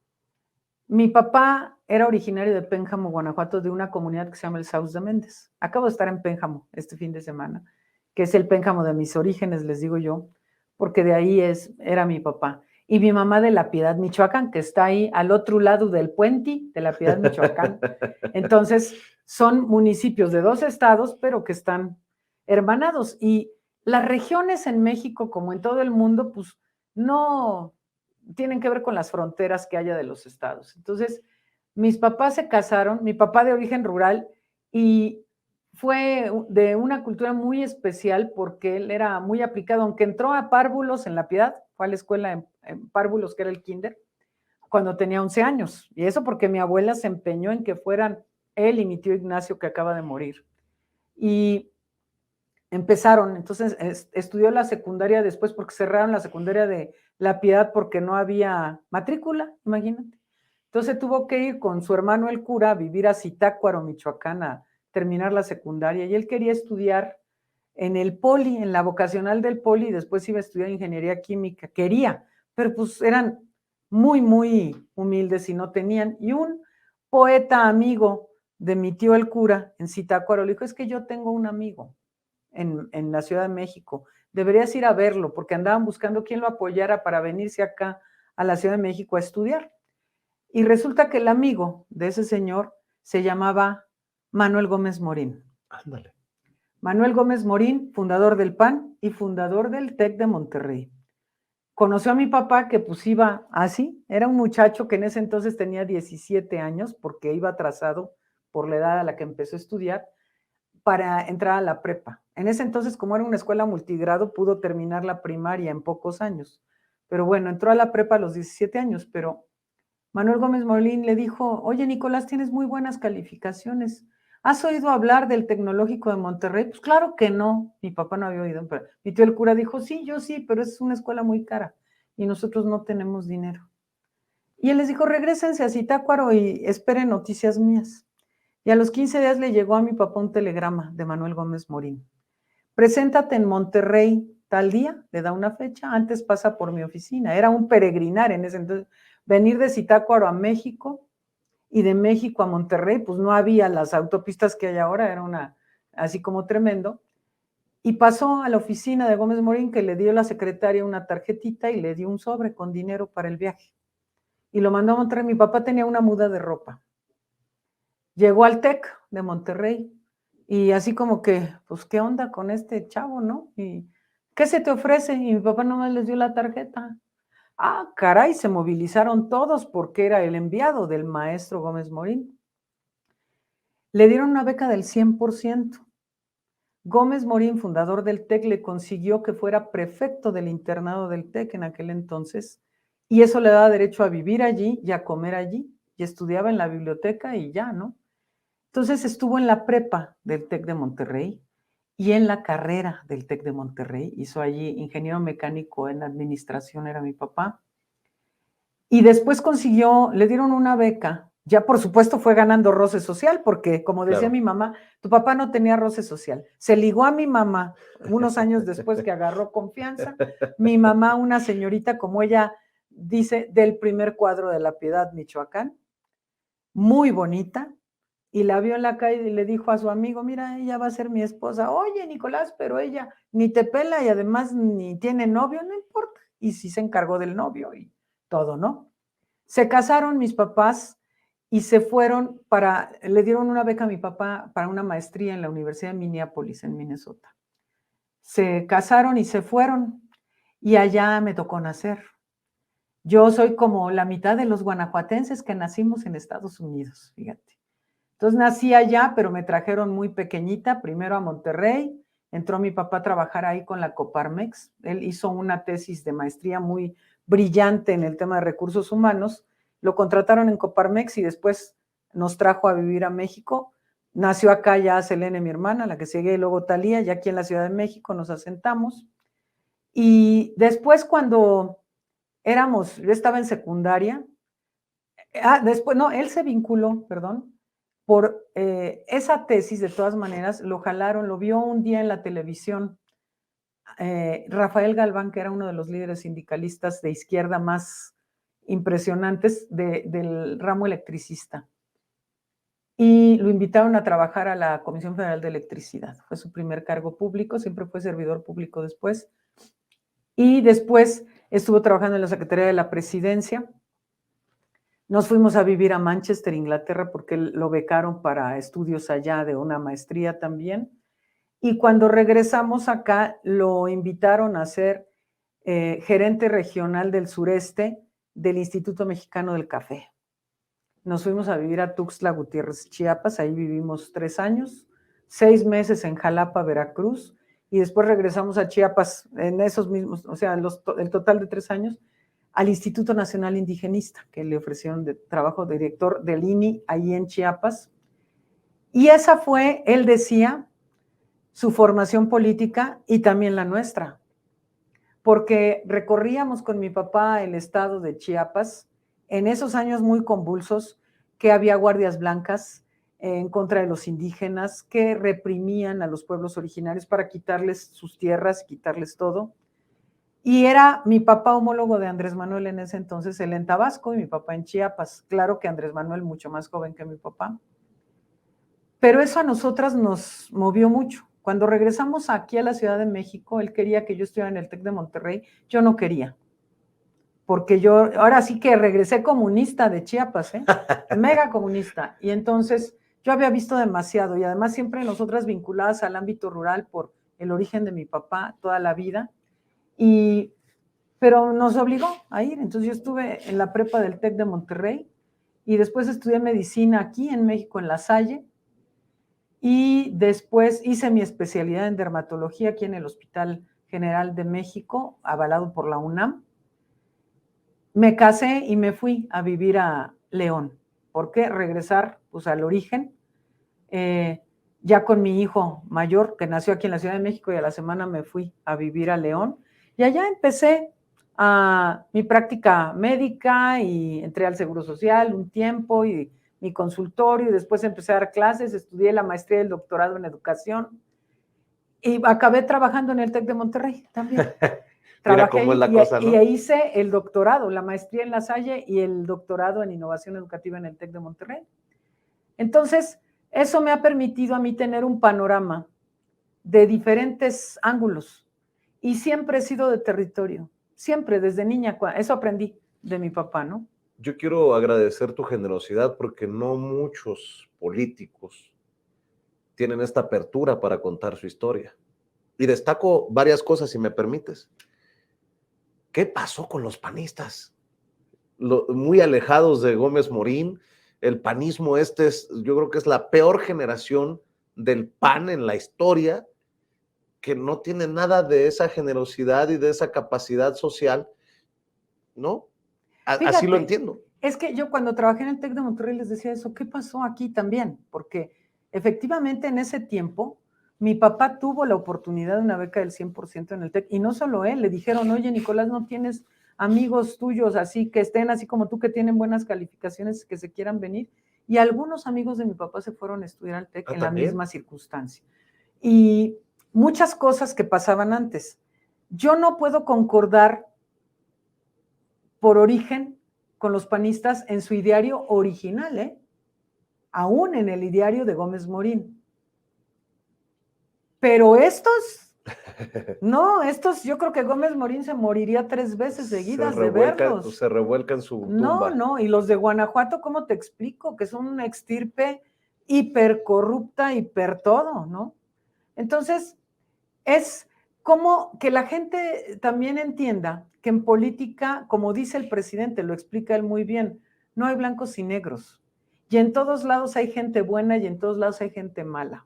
mi papá era originario de Pénjamo, Guanajuato, de una comunidad que se llama el Saus de Méndez. Acabo de estar en Pénjamo este fin de semana, que es el Pénjamo de mis orígenes, les digo yo, porque de ahí era mi papá. Y mi mamá de La Piedad, Michoacán, que está ahí al otro lado del puente de La Piedad, Michoacán. Entonces, son municipios de 2 estados, pero que están hermanados. Y las regiones en México, como en todo el mundo, pues no tienen que ver con las fronteras que haya de los estados. Entonces, mis papás se casaron, mi papá de origen rural, y fue de una cultura muy especial porque él era muy aplicado, aunque entró a párvulos en La Piedad, fue a la escuela en párvulos, que era el kinder, cuando tenía 11 años. Y eso porque mi abuela se empeñó en que fueran él y mi tío Ignacio, que acaba de morir. Y empezaron, entonces estudió la secundaria después porque cerraron la secundaria de La Piedad porque no había matrícula, imagínate. Entonces tuvo que ir con su hermano el cura a vivir a Zitácuaro, Michoacán, a terminar la secundaria, y él quería estudiar en el Poli, en la vocacional del Poli, y después iba a estudiar ingeniería química, quería, pero pues eran muy, muy humildes y no tenían. Y un poeta amigo de mi tío el cura en Zitácuaro le dijo, es que yo tengo un amigo en la Ciudad de México, deberías ir a verlo, porque andaban buscando quién lo apoyara para venirse acá a la Ciudad de México a estudiar. Y resulta que el amigo de ese señor se llamaba Manuel Gómez Morín. Ándale. Manuel Gómez Morín, fundador del PAN y fundador del TEC de Monterrey. Conoció a mi papá que pues iba así, era un muchacho que en ese entonces tenía 17 años porque iba atrasado por la edad a la que empezó a estudiar para entrar a la prepa. En ese entonces, como era una escuela multigrado, pudo terminar la primaria en pocos años. Pero bueno, entró a la prepa a los 17 años, pero Manuel Gómez Morín le dijo, oye Nicolás, tienes muy buenas calificaciones. ¿Has oído hablar del Tecnológico de Monterrey? Pues claro que no, mi papá no había oído, pero mi tío el cura dijo, sí, yo sí, pero es una escuela muy cara y nosotros no tenemos dinero. Y él les dijo, regrésense a Zitácuaro y esperen noticias mías. Y a los 15 días le llegó a mi papá un telegrama de Manuel Gómez Morín. Preséntate en Monterrey tal día, le da una fecha, antes pasa por mi oficina. Era un peregrinar en ese entonces. Venir de Zitácuaro a México y de México a Monterrey, pues no había las autopistas que hay ahora, era una así como tremendo. Y pasó a la oficina de Gómez Morín, que le dio la secretaria una tarjetita y le dio un sobre con dinero para el viaje. Y lo mandó a Monterrey. Mi papá tenía una muda de ropa. Llegó al TEC de Monterrey y así como que, pues, ¿qué onda con este chavo, no? ¿Y qué se te ofrece? Y mi papá nomás les dio la tarjeta. Ah, caray, se movilizaron todos porque era el enviado del maestro Gómez Morín. Le dieron una beca del 100%. Gómez Morín, fundador del TEC, le consiguió que fuera prefecto del internado del TEC en aquel entonces, y eso le daba derecho a vivir allí y a comer allí, y estudiaba en la biblioteca y ya, ¿no? Entonces estuvo en la prepa del TEC de Monterrey y en la carrera del TEC de Monterrey. Hizo allí ingeniero mecánico en administración, era mi papá. Y después consiguió, le dieron una beca. Ya por supuesto fue ganando roce social, porque como decía mi mamá, tu papá no tenía roce social. Se ligó a mi mamá unos años después que agarró confianza. Mi mamá, una señorita, como ella dice, del primer cuadro de La Piedad, Michoacán, muy bonita, y la vio en la calle y le dijo a su amigo, mira, ella va a ser mi esposa. Oye, Nicolás, pero ella ni te pela y además ni tiene novio, no importa. Y sí se encargó del novio y todo, ¿no? Se casaron mis papás y se fueron le dieron una beca a mi papá para una maestría en la Universidad de Minneapolis, en Minnesota. Se casaron y se fueron y allá me tocó nacer. Yo soy como la mitad de los guanajuatenses que nacimos en Estados Unidos, fíjate. Entonces nací allá, pero me trajeron muy pequeñita, primero a Monterrey, entró mi papá a trabajar ahí con la Coparmex, él hizo una tesis de maestría muy brillante en el tema de recursos humanos, lo contrataron en Coparmex y después nos trajo a vivir a México, nació acá ya Selene, mi hermana, la que sigue, y luego Talía, ya aquí en la Ciudad de México nos asentamos, y después cuando yo estaba en secundaria, después, no, él se vinculó, perdón, por esa tesis, de todas maneras, lo jalaron, lo vio un día en la televisión, Rafael Galván, que era uno de los líderes sindicalistas de izquierda más impresionantes del ramo electricista. Y lo invitaron a trabajar a la Comisión Federal de Electricidad. Fue su primer cargo público, siempre fue servidor público después. Y después estuvo trabajando en la Secretaría de la Presidencia. Nos fuimos a vivir a Manchester, Inglaterra, porque lo becaron para estudios allá de una maestría también. Y cuando regresamos acá, lo invitaron a ser gerente regional del sureste del Instituto Mexicano del Café. Nos fuimos a vivir a Tuxtla Gutiérrez, Chiapas, ahí vivimos 3 años, 6 meses en Jalapa, Veracruz, y después regresamos a Chiapas en esos mismos, o sea, el total de 3 años, al Instituto Nacional Indigenista, que le ofrecieron de trabajo de director del INI ahí en Chiapas. Y esa fue, él decía, su formación política y también la nuestra, porque recorríamos con mi papá el estado de Chiapas en esos años muy convulsos, que había guardias blancas en contra de los indígenas, que reprimían a los pueblos originarios para quitarles sus tierras, quitarles todo. Y era mi papá homólogo de Andrés Manuel en ese entonces, él en Tabasco y mi papá en Chiapas. Claro que Andrés Manuel mucho más joven que mi papá. Pero eso a nosotras nos movió mucho. Cuando regresamos aquí a la Ciudad de México, él quería que yo estuviera en el TEC de Monterrey, yo no quería. Porque yo, ahora sí que regresé comunista de Chiapas, mega comunista. Y entonces yo había visto demasiado y además siempre nosotras vinculadas al ámbito rural por el origen de mi papá toda la vida. Pero nos obligó a ir. Entonces yo estuve en la prepa del TEC de Monterrey y después estudié medicina aquí en México, en La Salle, y después hice mi especialidad en dermatología aquí en el Hospital General de México, avalado por la UNAM. Me casé y me fui a vivir a León. ¿Por qué? Regresar pues, al origen. Ya con mi hijo mayor, que nació aquí en la Ciudad de México, y a la semana me fui a vivir a León. Y allá empecé mi práctica médica y entré al Seguro Social un tiempo y mi consultorio y después empecé a dar clases, estudié la maestría y el doctorado en educación y acabé trabajando en el TEC de Monterrey también. Mira cómo es la cosa, ¿no? Y hice el doctorado, la maestría en La Salle y el doctorado en innovación educativa en el TEC de Monterrey. Entonces, eso me ha permitido a mí tener un panorama de diferentes ángulos y siempre he sido de territorio, siempre desde niña, eso aprendí de mi papá, ¿no? Yo quiero agradecer tu generosidad porque no muchos políticos tienen esta apertura para contar su historia. Y destaco varias cosas, si me permites. ¿Qué pasó con los panistas? Muy alejados de Gómez Morín, el panismo yo creo que es la peor generación del PAN en la historia, que no tiene nada de esa generosidad y de esa capacidad social, ¿no? Fíjate, así lo entiendo. Es que yo cuando trabajé en el TEC de Monterrey les decía eso, ¿qué pasó aquí también? Porque efectivamente en ese tiempo mi papá tuvo la oportunidad de una beca del 100% en el TEC y no solo él, le dijeron, oye Nicolás, ¿no tienes amigos tuyos así que estén así como tú que tienen buenas calificaciones que se quieran venir? Y algunos amigos de mi papá se fueron a estudiar al TEC en la misma circunstancia. Y muchas cosas que pasaban antes. Yo no puedo concordar por origen con los panistas en su ideario original, aún en el ideario de Gómez Morín. Pero estos, no, yo creo que Gómez Morín se moriría 3 veces seguidas de verlos. Se revuelca en su tumba. No, y los de Guanajuato, ¿cómo te explico? Que son una extirpe hiper corrupta, hiper todo, ¿no? Entonces, es como que la gente también entienda que en política, como dice el presidente, lo explica él muy bien, no hay blancos y negros. Y en todos lados hay gente buena y en todos lados hay gente mala.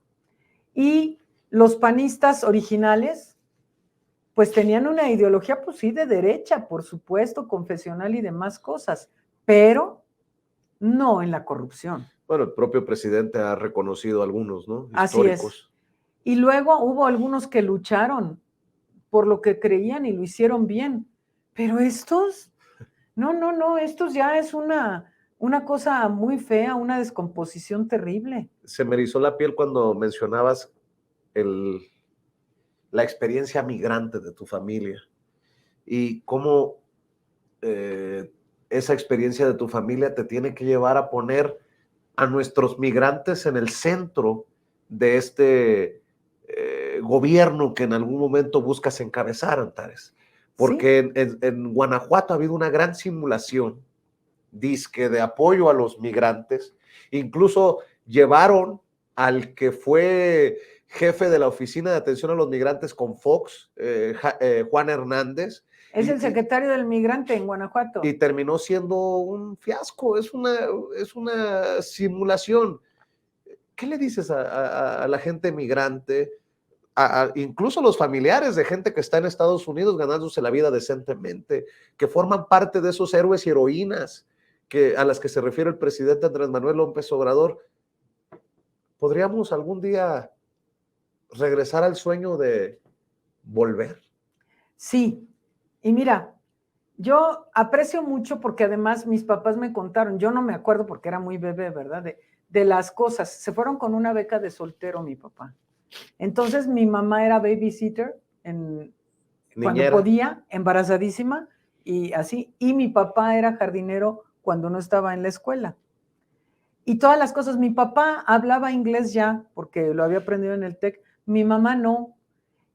Y los panistas originales, pues tenían una ideología, pues sí, de derecha, por supuesto, confesional y demás cosas, pero no en la corrupción. Bueno, el propio presidente ha reconocido algunos, ¿no? Históricos. Así es. Y luego hubo algunos que lucharon por lo que creían y lo hicieron bien. Pero estos, no, estos ya es una cosa muy fea, una descomposición terrible. Se me erizó la piel cuando mencionabas la experiencia migrante de tu familia y cómo esa experiencia de tu familia te tiene que llevar a poner a nuestros migrantes en el centro de este gobierno que en algún momento buscas encabezar, Antares. Porque ¿sí? en Guanajuato ha habido una gran simulación, disque de apoyo a los migrantes. Incluso llevaron al que fue jefe de la Oficina de Atención a los Migrantes con Fox, Juan Hernández. Es el secretario del migrante en Guanajuato. Y terminó siendo un fiasco, es una simulación. ¿Qué le dices a la gente migrante? Incluso los familiares de gente que está en Estados Unidos ganándose la vida decentemente, que forman parte de esos héroes y heroínas a las que se refiere el presidente Andrés Manuel López Obrador. ¿Podríamos algún día regresar al sueño de volver? Sí, y mira, Yo aprecio mucho porque además mis papás me contaron, yo no me acuerdo porque era muy bebé, ¿verdad? De las cosas. Se fueron con una beca de soltero mi papá. Entonces mi mamá era babysitter cuando Niñera. podía, embarazadísima y así. Y mi papá era jardinero cuando no estaba en la escuela. Y todas las cosas, mi papá hablaba inglés ya porque lo había aprendido en el TEC, mi mamá no.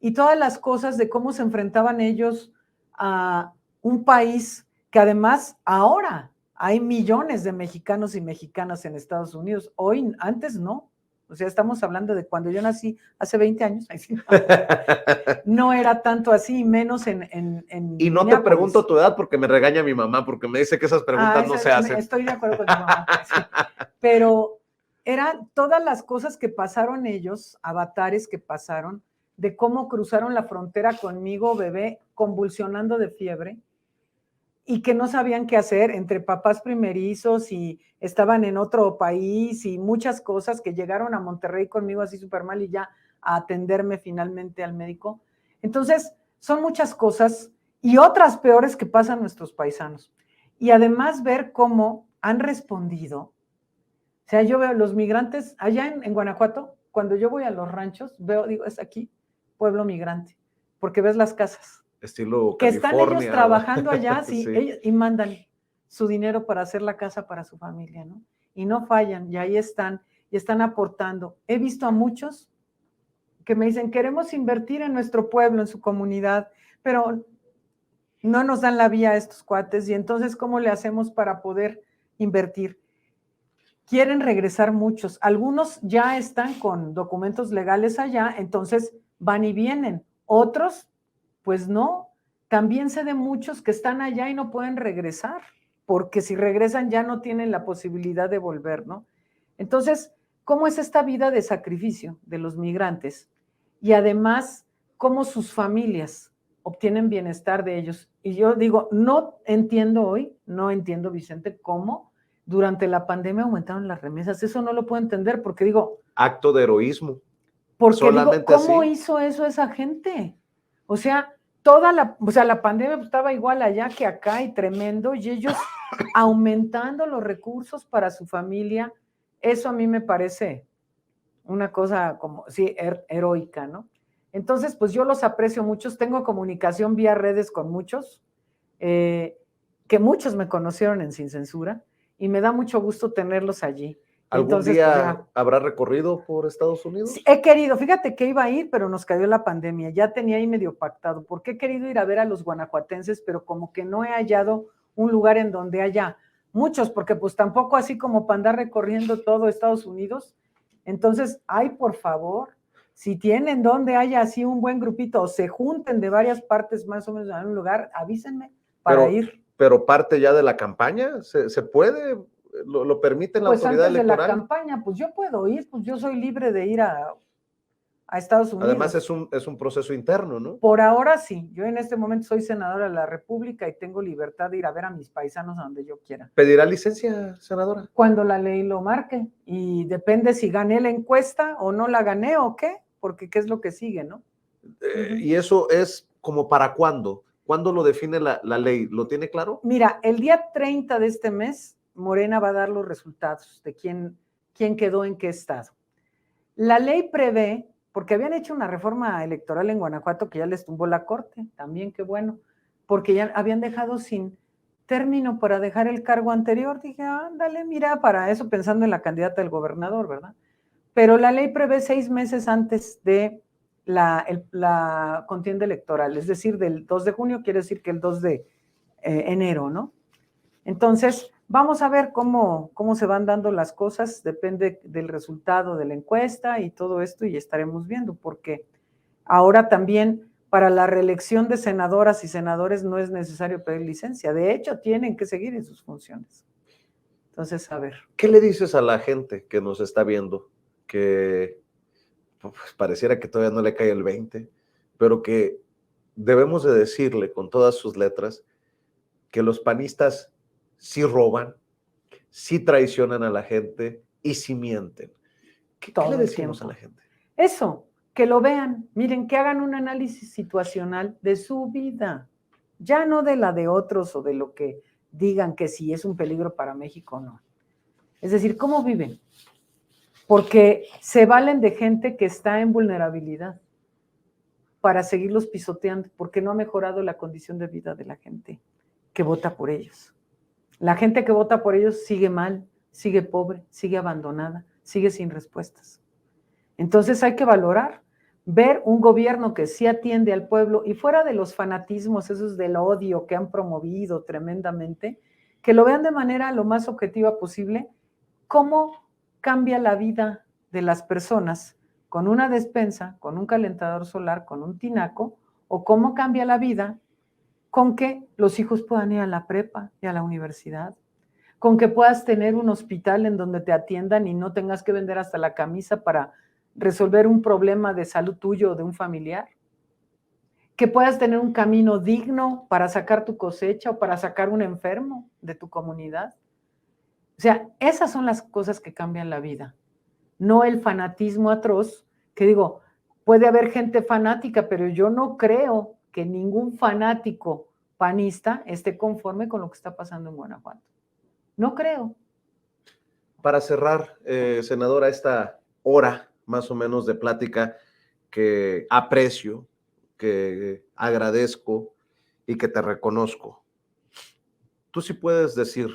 Y todas las cosas de cómo se enfrentaban ellos a un país que además ahora hay millones de mexicanos y mexicanas en Estados Unidos. Hoy, antes no. O sea, estamos hablando de cuando yo nací hace 20 años. No era tanto así, menos en Y no te Minneapolis. pregunto tu edad porque me regaña mi mamá, porque me dice que esas preguntas no se hacen. Estoy de acuerdo con tu mamá. Sí. Pero eran todas las cosas que pasaron ellos, avatares que pasaron, de cómo cruzaron la frontera conmigo, bebé, convulsionando de fiebre, y que no sabían qué hacer entre papás primerizos y estaban en otro país y muchas cosas que llegaron a Monterrey conmigo así súper mal y ya a atenderme finalmente al médico. Entonces, son muchas cosas y otras peores que pasan nuestros paisanos. Y además ver cómo han respondido. O sea, yo veo los migrantes allá en Guanajuato, cuando yo voy a los ranchos, veo, digo, es aquí, pueblo migrante, porque ves las casas. Estilo que California. Están ellos trabajando allá sí, sí. ellos, y mandan su dinero para hacer la casa para su familia, ¿no? Y no fallan, y ahí están, y están aportando. He visto a muchos que me dicen, queremos invertir en nuestro pueblo, en su comunidad, pero no nos dan la vía a estos cuates, y entonces, ¿cómo le hacemos para poder invertir? Quieren regresar muchos, algunos ya están con documentos legales allá, entonces van y vienen, otros, pues no. También sé de muchos que están allá y no pueden regresar, porque si regresan ya no tienen la posibilidad de volver, ¿no? Entonces, ¿cómo es esta vida de sacrificio de los migrantes? Y además, ¿cómo sus familias obtienen bienestar de ellos? Y yo digo, no entiendo hoy, no entiendo, Vicente, cómo durante la pandemia aumentaron las remesas. Eso no lo puedo entender porque digo... Acto de heroísmo. Porque solamente digo, ¿cómo así hizo eso esa gente? O sea, la pandemia estaba igual allá que acá y tremendo, y ellos aumentando los recursos para su familia, eso a mí me parece una cosa como, sí, heroica, ¿no? Entonces, pues yo los aprecio muchos, tengo comunicación vía redes con muchos, que muchos me conocieron en Sin Censura, y me da mucho gusto tenerlos allí. ¿Algún Entonces, día pues ya, habrá recorrido por Estados Unidos? sí, he querido, fíjate que iba a ir, pero nos cayó la pandemia, ya tenía ahí medio pactado, porque he querido ir a ver a los guanajuatenses, pero como que no he hallado un lugar en donde haya muchos, porque pues tampoco así como para andar recorriendo todo Estados Unidos. Entonces, ay, por favor, si tienen donde haya así un buen grupito o se junten de varias partes más o menos en un lugar, avísenme para ir. Pero parte ya de la campaña, ¿se puede? ¿Lo permite la Pues autoridad antes de la electoral? campaña, pues yo puedo ir, pues yo soy libre de ir a Estados Unidos. Además es un proceso interno, ¿no? Por ahora sí, yo en este momento soy senadora de la República y tengo libertad de ir a ver a mis paisanos a donde yo quiera. ¿Pedirá licencia, senadora? Cuando la ley lo marque, y depende si gané la encuesta o no la gané o qué, porque qué es lo que sigue, ¿no? ¿Y eso es como para cuándo? ¿Cuándo lo define la ley? ¿Lo tiene claro? Mira, el día 30 de este mes, Morena va a dar los resultados de quién quedó en qué estado. La ley prevé, porque habían hecho una reforma electoral en Guanajuato que ya les tumbó la corte, también qué bueno, porque ya habían dejado sin término para dejar el cargo anterior. Dije, ándale, mira, para eso pensando en la candidata del gobernador, ¿verdad? Pero la ley prevé 6 meses antes de la contienda electoral, es decir, del 2 de junio, quiere decir que el 2 de enero, ¿no? Entonces, vamos a ver cómo se van dando las cosas, depende del resultado de la encuesta y todo esto, y estaremos viendo, porque ahora también para la reelección de senadoras y senadores no es necesario pedir licencia, de hecho tienen que seguir en sus funciones. Entonces, a ver. ¿Qué le dices a la gente que nos está viendo? Que pues, pareciera que todavía no le cae el 20, pero que debemos de decirle con todas sus letras que los panistas sí roban, sí traicionan a la gente y sí mienten. ¿Qué le decimos a la gente? Eso, que lo vean, miren, que hagan un análisis situacional de su vida. ya no de la de otros o de lo que digan que si es un peligro para México o no. Es decir, ¿cómo viven? Porque se valen de gente que está en vulnerabilidad para seguirlos pisoteando, porque no ha mejorado la condición de vida de la gente que vota por ellos. La gente que vota por ellos sigue mal, sigue pobre, sigue abandonada, sigue sin respuestas. Entonces hay que valorar, ver un gobierno que sí atiende al pueblo y fuera de los fanatismos, esos del odio que han promovido tremendamente, que lo vean de manera lo más objetiva posible, cómo cambia la vida de las personas con una despensa, con un calentador solar, con un tinaco, o cómo cambia la vida con que los hijos puedan ir a la prepa y a la universidad, con que puedas tener un hospital en donde te atiendan y no tengas que vender hasta la camisa para resolver un problema de salud tuyo o de un familiar, que puedas tener un camino digno para sacar tu cosecha o para sacar un enfermo de tu comunidad. O sea, esas son las cosas que cambian la vida, no el fanatismo atroz, que digo, puede haber gente fanática, pero yo no creo que ningún fanático panista esté conforme con lo que está pasando en Guanajuato. No creo. Para cerrar, senadora, esta hora más o menos de plática que aprecio, que agradezco y que te reconozco, tú sí puedes decir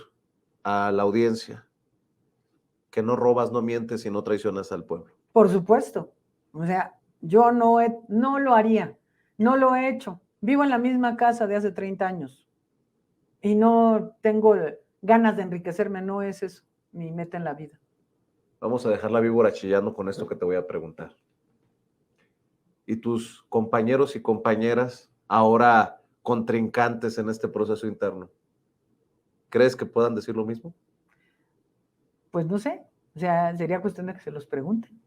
a la audiencia que no robas, no mientes y no traicionas al pueblo. Por supuesto. O sea, yo no lo haría, no lo he hecho. Vivo en la misma casa de hace 30 años y no tengo ganas de enriquecerme, no es eso mi meta en la vida. Vamos a dejar la víbora chillando con esto que te voy a preguntar. ¿Y tus compañeros y compañeras, ahora contrincantes en este proceso interno, crees que puedan decir lo mismo? Pues no sé, o sea, sería cuestión de que se los pregunten.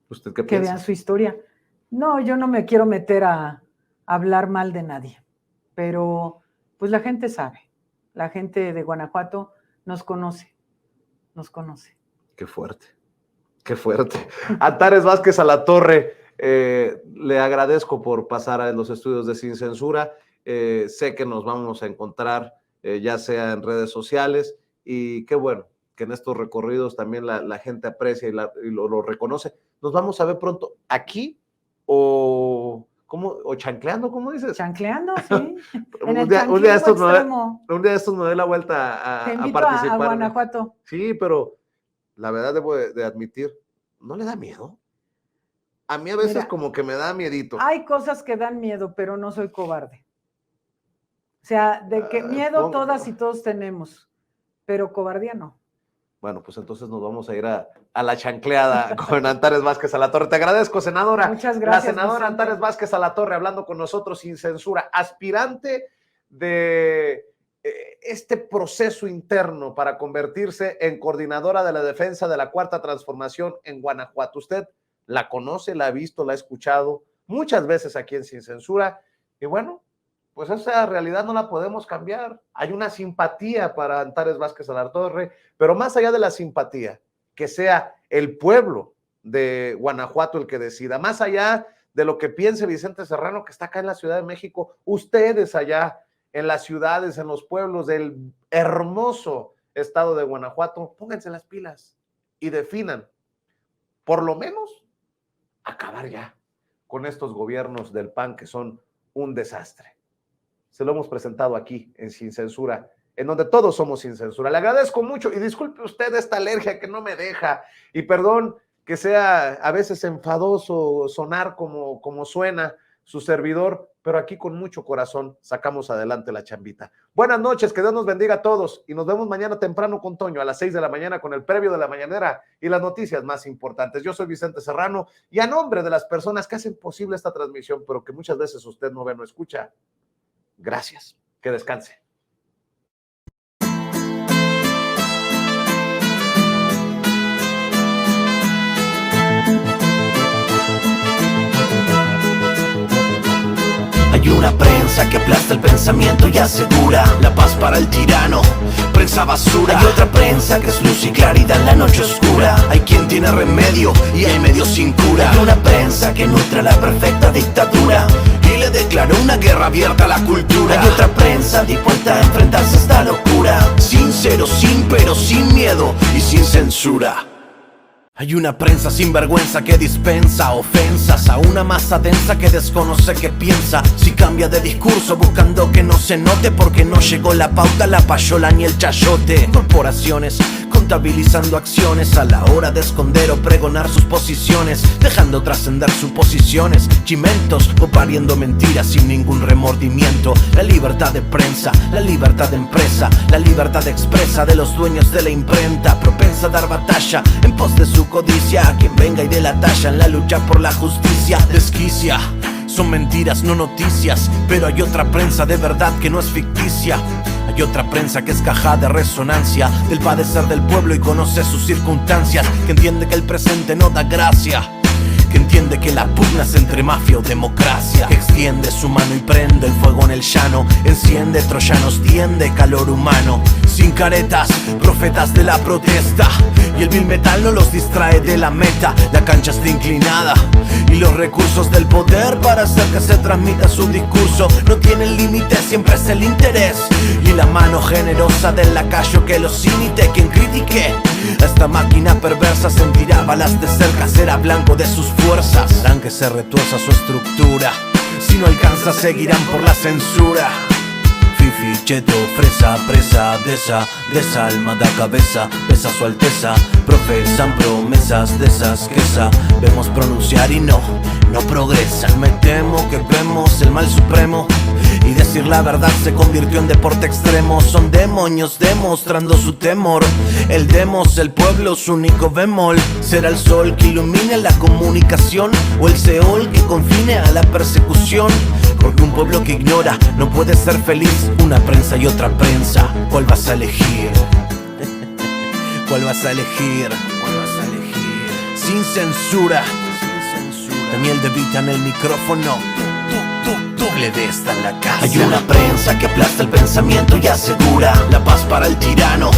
¿Usted qué que piensa? Vean su historia. No, yo no me quiero meter a hablar mal de nadie, pero pues la gente sabe, la gente de Guanajuato nos conoce. Qué fuerte, qué fuerte. Antares Vázquez Alatorre, le agradezco por pasar a los estudios de Sin Censura. Sé que nos vamos a encontrar ya sea en redes sociales y qué bueno que en estos recorridos también la gente aprecia y lo reconoce. Nos vamos a ver pronto aquí o chancleando, ¿cómo dices? Chancleando, sí. un día de estos me doy la vuelta Te invito a participar. a Guanajuato. Sí, pero la verdad debo de admitir, ¿no le da miedo? A mí a veces como que me da miedito. Hay cosas que dan miedo, pero no soy cobarde. O sea, de que miedo todas y todos tenemos, pero cobardía no. Bueno, pues entonces nos vamos a ir a la chancleada con Antares Vázquez Alatorre. Te agradezco, senadora. Muchas gracias. La senadora Vicente. Antares Vázquez Alatorre hablando con nosotros sin censura, aspirante de este proceso interno para convertirse en coordinadora de la defensa de la Cuarta Transformación en Guanajuato. Usted la conoce, la ha visto, la ha escuchado muchas veces aquí en Sin Censura y bueno, pues esa realidad no la podemos cambiar. Hay una simpatía para Antares Vázquez Alatorre, pero más allá de la simpatía, que sea el pueblo de Guanajuato el que decida, más allá de lo que piense Vicente Serrano, que está acá en la Ciudad de México, ustedes allá en las ciudades, en los pueblos del hermoso estado de Guanajuato, pónganse las pilas y definan, por lo menos, acabar ya con estos gobiernos del PAN que son un desastre. Se lo hemos presentado aquí en Sin Censura, en donde todos somos sin censura. Le agradezco mucho y disculpe usted esta alergia que no me deja y perdón que sea a veces enfadoso sonar como suena su servidor, pero aquí con mucho corazón sacamos adelante la chambita. Buenas noches, que Dios nos bendiga a todos y nos vemos mañana temprano con Toño a las 6 de la mañana con el previo de la mañanera y las noticias más importantes. Yo soy Vicente Serrano y a nombre de las personas que hacen posible esta transmisión, pero que muchas veces usted no ve, no escucha, gracias, que descanse. Hay una prensa que aplasta el pensamiento y asegura la paz para el tirano, prensa basura. Hay otra prensa que es luz y claridad en la noche oscura. Hay quien tiene remedio y hay medios sin cura. Hay una prensa que nutre la perfecta dictadura y le dedica declaró una guerra abierta a la cultura. Hay otra prensa dispuesta a enfrentarse a esta locura, sincero, sin pero, sin miedo y sin censura. Hay una prensa sin vergüenza que dispensa ofensas a una masa densa que desconoce qué piensa. Si cambia de discurso buscando que no se note, porque no llegó la pauta, la payola ni el chayote. Corporaciones contabilizando acciones a la hora de esconder o pregonar sus posiciones, dejando trascender suposiciones, chimentos o pariendo mentiras sin ningún remordimiento. La libertad de prensa, la libertad de empresa, la libertad expresa de los dueños de la imprenta, propensa a dar batalla en pos de su codicia a quien venga y dé la talla en la lucha por la justicia. Desquicia, son mentiras, no noticias, pero hay otra prensa de verdad que no es ficticia. Hay otra prensa que es caja de resonancia del padecer del pueblo y conoce sus circunstancias, que entiende que el presente no da gracia, que entiende que la pugna es entre mafia o democracia, que extiende su mano y prende el fuego en el llano, enciende troyanos, tiende calor humano. Sin caretas, profetas de la protesta, y el vil metal no los distrae de la meta. La cancha está inclinada y los recursos del poder para hacer que se transmita su discurso no tienen límite, siempre es el interés y la mano generosa del lacayo que los imite. Quien critique a esta máquina perversa sentirá balas de cerca, será blanco de sus fuerzas. Harán que se retuerza su estructura, si no alcanza seguirán por la censura. Fifi, cheto, fresa, presa, desalmada cabeza, besa su alteza, profesan promesas de esas que sabemos pronunciar y no progresan. Me temo que vemos el mal supremo y decir la verdad se convirtió en deporte extremo. Son demonios demostrando su temor, el demos, el pueblo, su único bemol. ¿Será el sol que ilumine la comunicación o el Seol que confine a la persecución? Porque un pueblo que ignora no puede ser feliz. Una prensa y otra prensa, ¿cuál vas a elegir? ¿Cuál vas a elegir? ¿Cuál vas a elegir? Sin censura, Daniel De Vita en el micrófono. Le de esta en la casa. Hay una prensa que aplasta el pensamiento y asegura la paz para el tirano,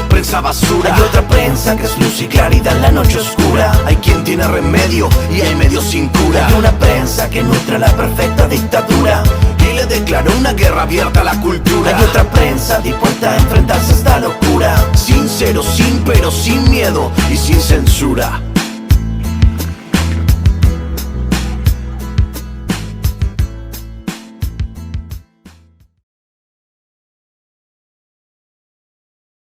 prensa basura. Hay otra prensa que es luz y claridad en la noche oscura. Hay quien tiene remedio y hay medios sin cura. Hay una prensa que nutre la perfecta dictadura y le declaró una guerra abierta a la cultura. Hay otra prensa dispuesta a enfrentarse a esta locura, sincero, sin pero, sin miedo y sin censura.